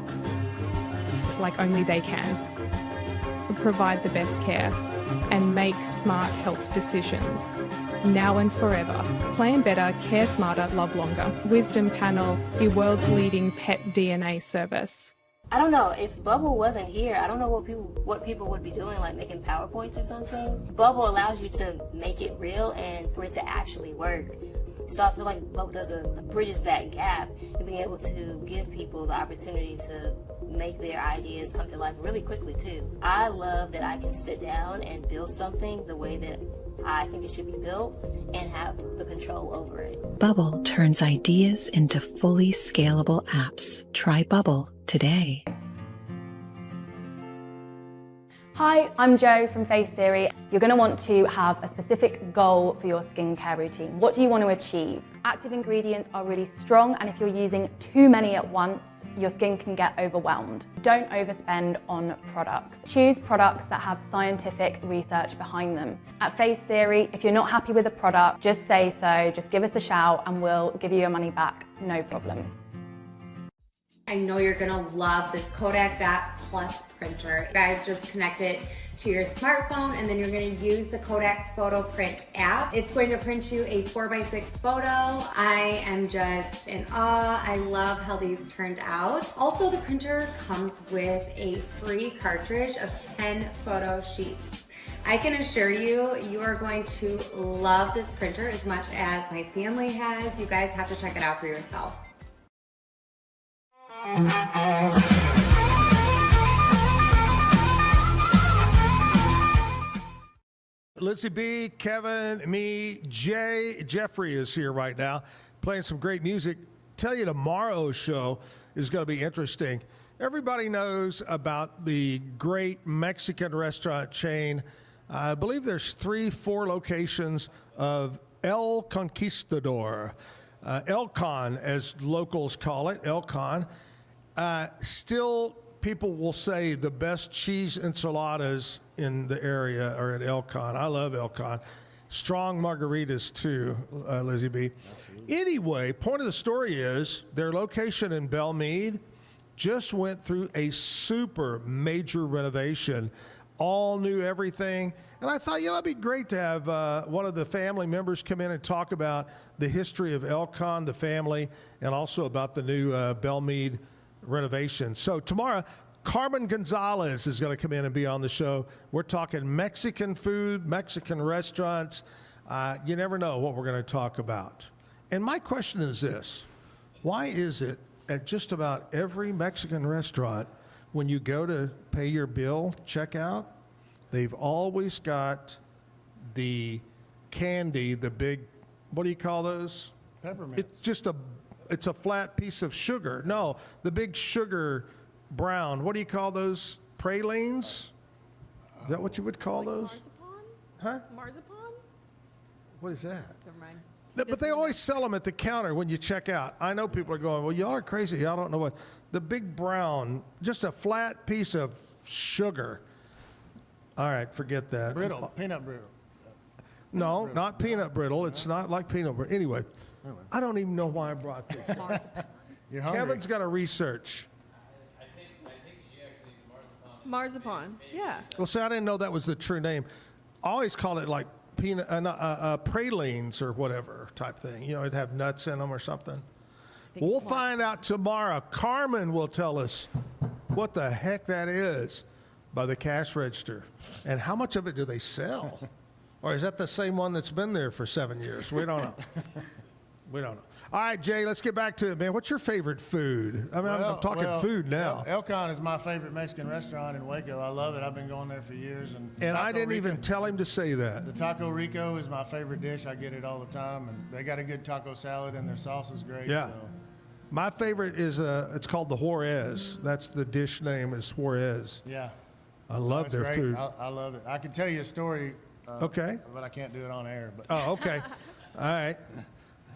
like only they can. Provide the best care and make smart health decisions. Now and forever. Plan better, care smarter, love longer. Wisdom Panel, the world's leading pet DNA service. I don't know, if Bubble wasn't here, I don't know what people would be doing, like making PowerPoints or something. Bubble allows you to make it real and for it to actually work. So I feel like Bubble bridges that gap and being able to give people the opportunity to make their ideas come to life really quickly too. I love that I can sit down and build something the way that I think it should be built and have the control over it. Bubble turns ideas into fully scalable apps. Try Bubble today. Hi, I'm Jo from Face Theory. You're going to want to have a specific goal for your skincare routine. What do you want to achieve? Active ingredients are really strong, and if you're using too many at once, your skin can get overwhelmed. Don't overspend on products. Choose products that have scientific research behind them. At Face Theory, if you're not happy with a product, just say so, just give us a shout and we'll give you your money back, no problem. I know you're gonna love this Kodak Dot Plus printer. You guys just connect it to your smartphone and then you're gonna use the Kodak Photo Print app. It's going to print you a 4x6 photo. I am just in awe. I love how these turned out. Also, the printer comes with a free cartridge of 10 photo sheets. I can assure you, you are going to love this printer as much as my family has. You guys have to check it out for yourself. Lizzie B, Kevin, me, Jay, Jeffrey is here right now playing some great music. Tell you tomorrow's show is going to be interesting. Everybody knows about the great Mexican restaurant chain. I believe there's 3-4 locations of El Conquistador, El Con as locals call it, El Con. Still, people will say the best cheese enchiladas in the area are at El Con. I love El Con. Strong margaritas too, Lizzie B. Absolutely. Anyway, point of the story is their location in Belmead just went through a super major renovation. All new everything. And I thought, it'd be great to have one of the family members come in and talk about the history of El Con, the family, and also about the new Belmead renovation. So tomorrow, Carmen Gonzalez is going to come in and be on the show. We're talking Mexican food, Mexican restaurants. You never know what we're going to talk about. And my question is this: why is it at just about every Mexican restaurant, when you go to pay your bill, check out, they've always got the candy, the big, what do you call those? Peppermint. It's a flat piece of sugar. No, the big sugar brown. What do you call those? Pralines? Is that what you would call those? Marzipan? Huh? Marzipan? What is that? Never mind. But they always sell them at the counter when you check out. I know people are going, well, y'all are crazy. Y'all don't know what. The big brown, just a flat piece of sugar. All right, forget that. Brittle, peanut brittle. No, not peanut brittle. It's not like peanut brittle. Anyway, I don't even know why I brought this. You're hungry. Kevin's got to research. I think she actually Marzipan, yeah. Well, see, I didn't know that was the true name. I always call it like pralines or whatever type thing. It'd have nuts in them or something. We'll find out tomorrow. Carmen will tell us what the heck that is by the cash register. And how much of it do they sell? Or is that the same one that's been there for 7 years? We don't know. We don't know. All right, Jay, let's get back to it, man. What's your favorite food? I mean, I'm talking food now. El Con is my favorite Mexican restaurant in Waco. I love it. I've been going there for years. And I didn't even tell him to say that. The taco rico is my favorite dish. I get it all the time. And they got a good taco salad, and their sauce is great. Yeah. So. My favorite is, it's called the Juarez. That's the dish name is Juarez. Yeah. I love their great. food. I love it. I can tell you a story. Okay. But I can't do it on air. But. Oh, okay. All right.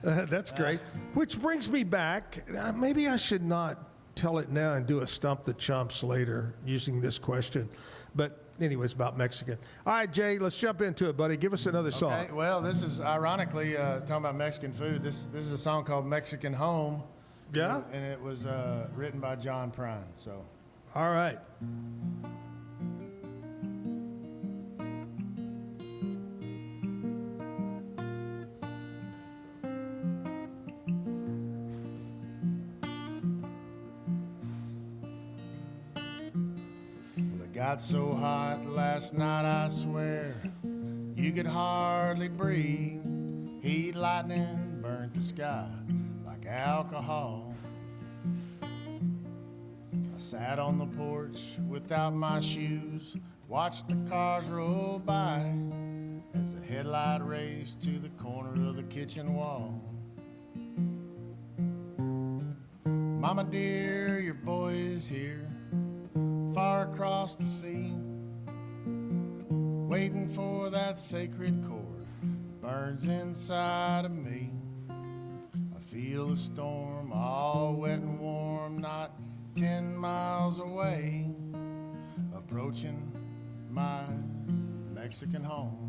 That's great. Which brings me back. Maybe I should not tell it now and do a Stump the Chumps later using this question. But anyways, about Mexican. All right, Jay, let's jump into it, buddy. Give us another song. Okay, well, this is ironically talking about Mexican food. This is a song called Mexican Home. Yeah? And it was written by John Prine. So, all right. Well, it got so hot last night, I swear, you could hardly breathe. Heat, lightning, burnt the sky like alcohol. I sat on the porch without my shoes, watched the cars roll by as the headlight raced to the corner of the kitchen wall. Mama dear, your boy is here, far across the sea, waiting for that sacred chord burns inside of me. I feel the storm all wet and warm, not 10 miles away, approaching my Mexican home.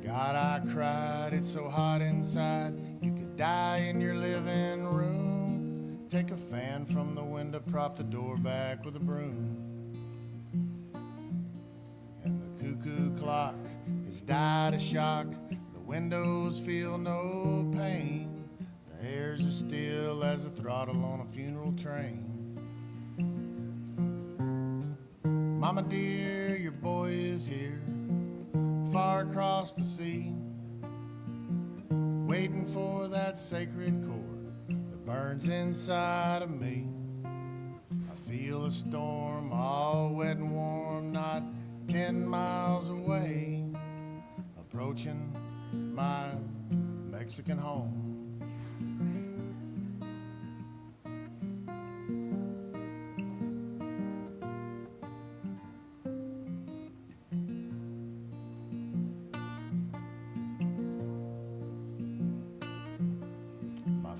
God, I cried, it's so hot inside, you could die in your living room. Take a fan from the window, prop the door back with a broom. And the cuckoo clock has died a shock, the windows feel no pain. The air's as still as the throttle on a funeral train. Mama dear, your boy is here, far across the sea, waiting for that sacred chord that burns inside of me. I feel a storm all wet and warm, not 10 miles away, approaching my Mexican home.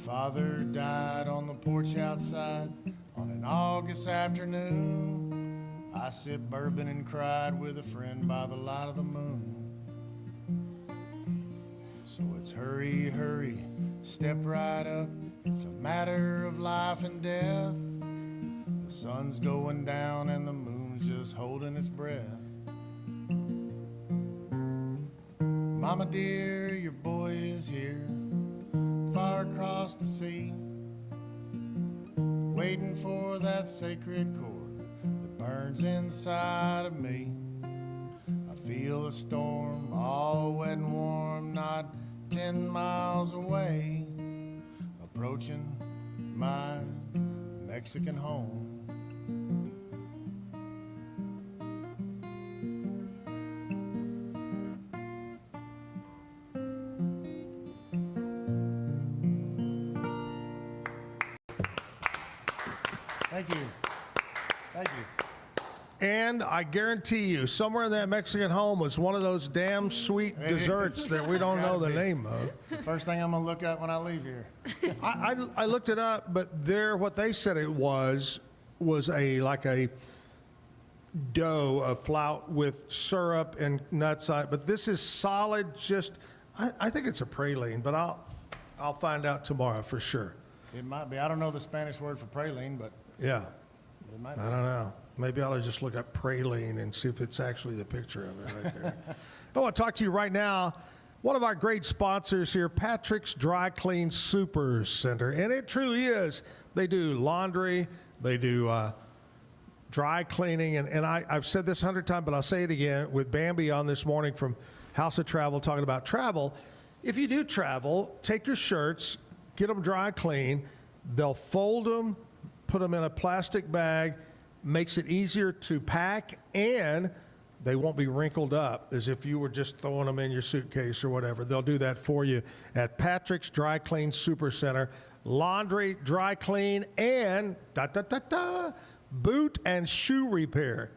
Father died on the porch outside on an August afternoon. I sipped bourbon and cried with a friend by the light of the moon. So it's hurry, hurry, step right up. It's a matter of life and death. The sun's going down and the moon's just holding its breath. Mama dear, your boy is here, far across the sea, waiting for that sacred chord that burns inside of me. I feel a storm all wet and warm, not 10 miles away, approaching my Mexican home. Thank you. Thank you. And I guarantee you, somewhere in that Mexican home was one of those damn sweet desserts that we don't know the name of. It's the first thing I'm going to look up when I leave here. I looked it up, but what they said it was like a dough, a flout with syrup and nuts on it. But this is solid, I think it's a praline, but I'll find out tomorrow for sure. It might be. I don't know the Spanish word for praline, but yeah, it might be. I don't know. Maybe I'll just look up praline and see if it's actually the picture of it right there. I want to talk to you right now. One of our great sponsors here, Patrick's Dry Clean Super Center, and it truly is. They do laundry, they do dry cleaning, and I've said this 100 times, but I'll say it again with Bambi on this morning from House of Travel talking about travel. If you do travel, take your shirts, get them dry clean. They'll fold them, put them in a plastic bag, makes it easier to pack, and they won't be wrinkled up as if you were just throwing them in your suitcase or whatever. They'll do that for you at Patrick's Dry Clean Super Center. Laundry, dry clean, and boot and shoe repair.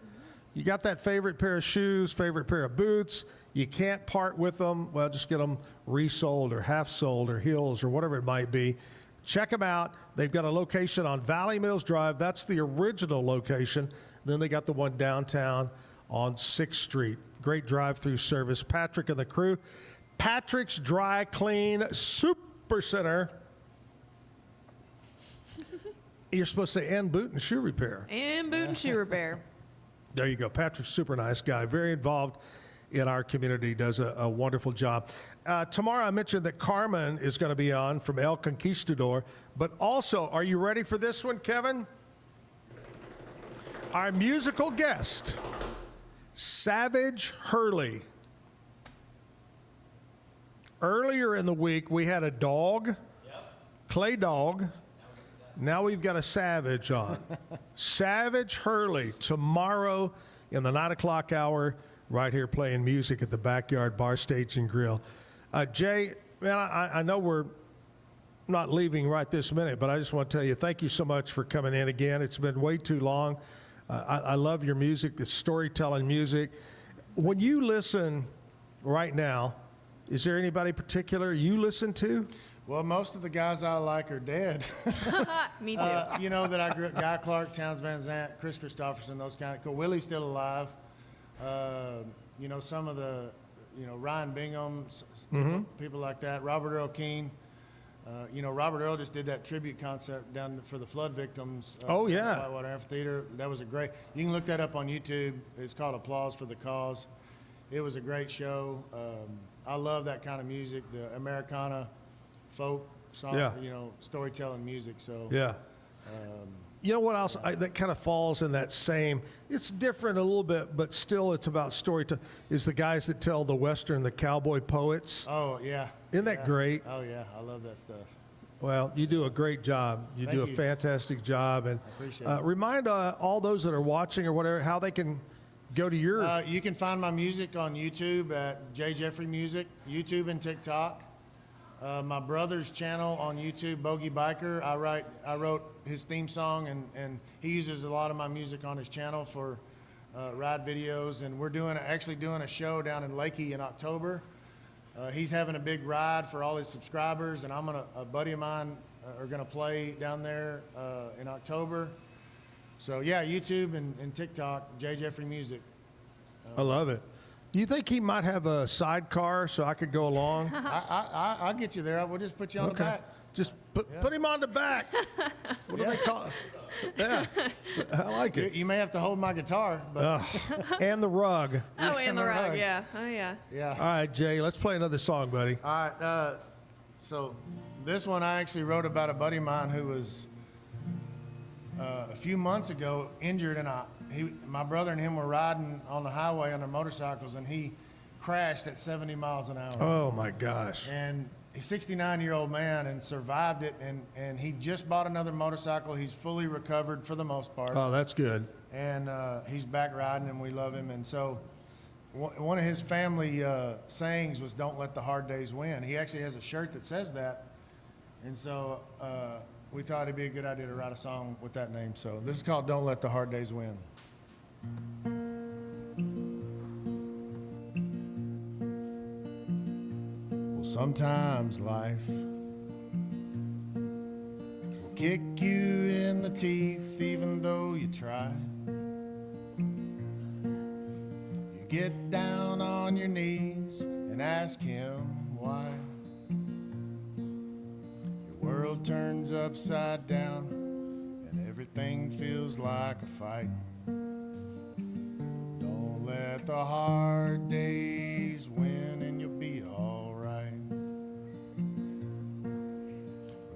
You got that favorite pair of shoes, favorite pair of boots. You can't part with them. Well, just get them resold or half sold or heels or whatever it might be. Check them out. They've got a location on Valley Mills Drive. That's the original location. Then they got the one downtown on 6th Street. Great drive-through service. Patrick and the crew. Patrick's Dry Clean Super Center. You're supposed to say and boot and shoe repair. And boot and shoe repair. There you go. Patrick's a super nice guy. Very involved in our community. Does a wonderful job. Tomorrow I mentioned that Carmen is going to be on from El Conquistador. But also, are you ready for this one, Kevin? Our musical guest, Savage Hurley. Earlier in the week, we had a dog, Clay Dog. Now we've got a Savage on. Savage Hurley tomorrow in the 9 o'clock hour, right here playing music at the Backyard Bar, Stage and Grill. Jay, man, I know we're not leaving right this minute, but I just want to tell you thank you so much for coming in again. It's been way too long. I love your music, the storytelling music. When you listen right now, is there anybody particular you listen to? Well, most of the guys I like are dead. Me too. You know that I grew up, Guy Clark, Towns Van Zandt, Chris Christopherson, those kind of cool. Willie's still alive. You know, some of the, you know, Ryan Bingham, people like that. Robert Earl Keen. You know, Robert Earl just did that tribute concert down for the flood victims. Oh, yeah. Whitewater Amphitheater. That was a great, you can look that up on YouTube. It's called Applause for the Cause. It was a great show. I love that kind of music, the Americana folk song, you know, storytelling music. So yeah. You know what else that kind of falls in that same, it's different a little bit, but still it's about storytelling, is the guys that tell the Western, the cowboy poets. Oh, yeah. Isn't that great? Oh, yeah. I love that stuff. Well, you do a great job. You do a fantastic job. And I appreciate it. Remind all those that are watching or whatever how they can go to your. You can find my music on YouTube at Jeffery Music, YouTube and TikTok. My brother's channel on YouTube, Bogey Biker. I wrote his theme song, and he uses a lot of my music on his channel for ride videos. And we're actually doing a show down in Lakey in October. He's having a big ride for all his subscribers, and a buddy of mine are gonna play down there in October. So yeah, YouTube and TikTok, Jeffery Music. I love it. Do you think he might have a sidecar so I could go along? I'll get you there. We'll just put you on the back. Just put him on the back. What do they call it? Yeah, I like it. You may have to hold my guitar. But and the rug. Oh, and the rug, yeah. Oh, yeah. Yeah. All right, Jay, let's play another song, buddy. All right. So this one I actually wrote about a buddy of mine who was a few months ago injured, and my brother and him were riding on the highway on their motorcycles, and he crashed at 70 miles an hour. Oh my gosh. And he's a 69-year-old man and survived it, and he just bought another motorcycle. He's fully recovered for the most part. Oh, that's good. And he's back riding, and we love him. And so one of his family sayings was, "Don't let the hard days win." He actually has a shirt that says that. And so we thought it'd be a good idea to write a song with that name. So this is called "Don't Let the Hard Days Win." Well, sometimes life will kick you in the teeth even though you try. You get down on your knees and ask him why. Your world turns upside down and everything feels like a fight. Don't let the hard days win and you'll be all right.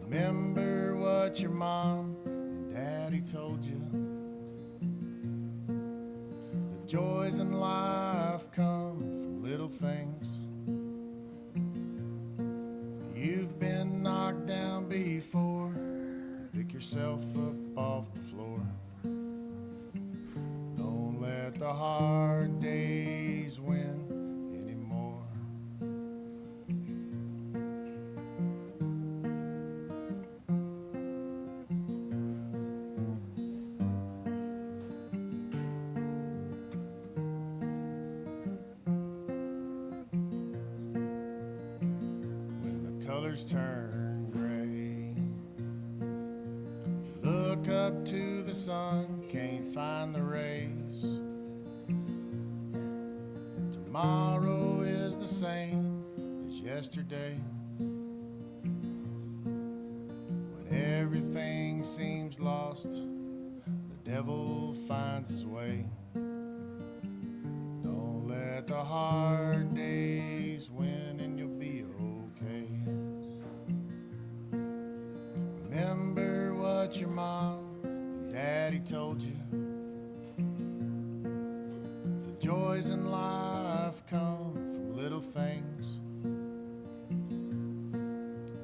Remember what your mom and daddy told you. The joys in life come from little things. You've been knocked down before. Pick yourself up off the floor. Don't let the hard days win anymore. colors turn gray. Look up to the sun, can't find the rays. And tomorrow is the same as yesterday. When everything seems lost, the devil finds his way. Don't let the hard days win and you'll be okay. Remember what your mom and daddy told you. The joys in life come from little things.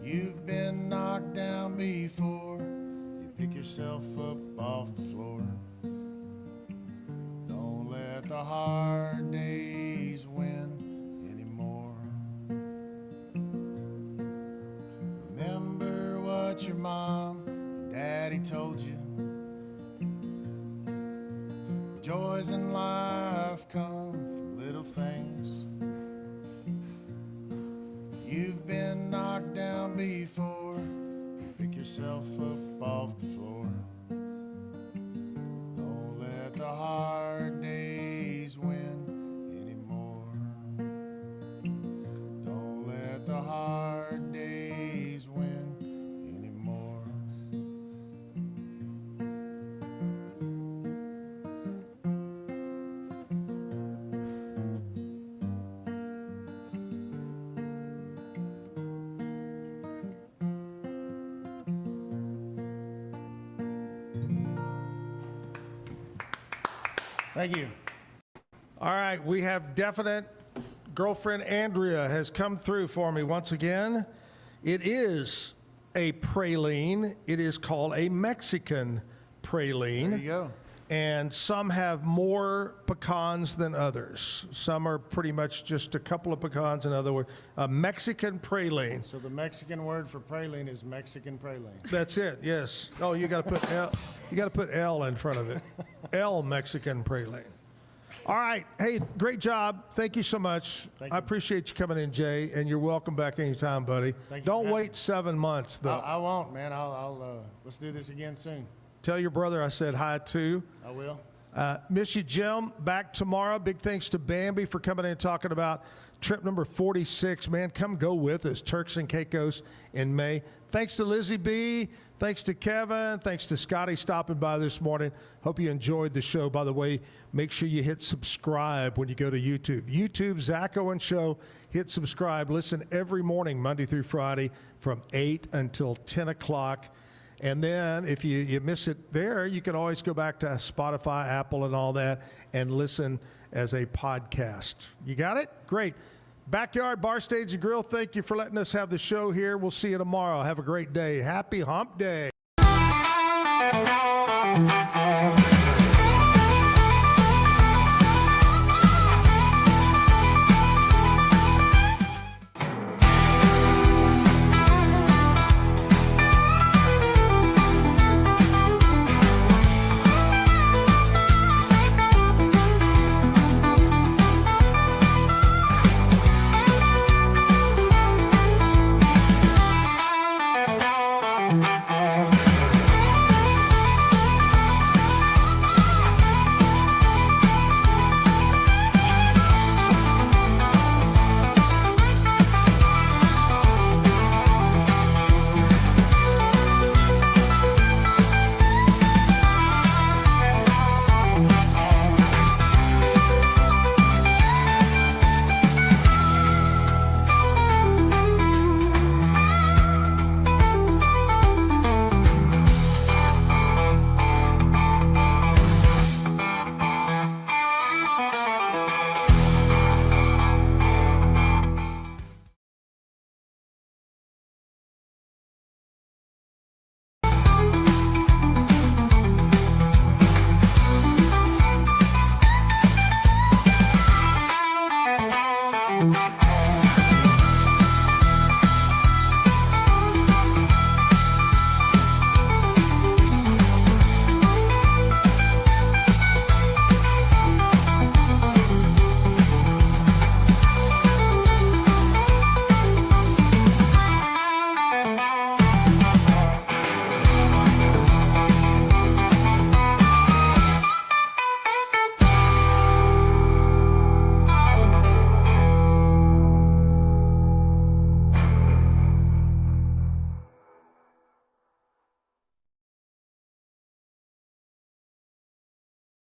You've been knocked down before, you pick yourself up off the floor. Don't let the hard days win anymore. Remember what your mom and daddy told you. The joys in life come from little things. You've been knocked down before, pick yourself up off the floor. Don't let the hard days win anymore. Don't let the hard days win anymore. Thank you. All right, we have definite. Girlfriend Andrea has come through for me once again. It is a praline. It is called a Mexican praline. There you go. And some have more pecans than others. Some are pretty much just a couple of pecans. In other words, a Mexican praline. So the Mexican word for praline is Mexican praline. That's it. Yes. Oh, you got to put L. You got to put L in front of it. L Mexican praline. All right. Hey, great job. Thank you so much. Thank you. I appreciate you coming in, Jay, and you're welcome back anytime, buddy. Thank you. Don't wait 7 months, though. I won't, man. I'll let's do this again soon. Tell your brother I said hi, too. I will. Miss you, Jim. Back tomorrow. Big thanks to Bambi for coming in and talking about trip number 46. Man, come go with us. Turks and Caicos in May. Thanks to Lizzie B. Thanks to Kevin. Thanks to Scotty stopping by this morning. Hope you enjoyed the show. By the way, make sure you hit subscribe when you go to YouTube. YouTube, Zack Owen Show. Hit subscribe. Listen every morning, Monday through Friday, from 8 until 10 o'clock. And then if you miss it there, you can always go back to Spotify, Apple, and all that and listen as a podcast. You got it? Great. Backyard Bar, Stage, and Grill, thank you for letting us have the show here. We'll see you tomorrow. Have a great day. Happy Hump Day.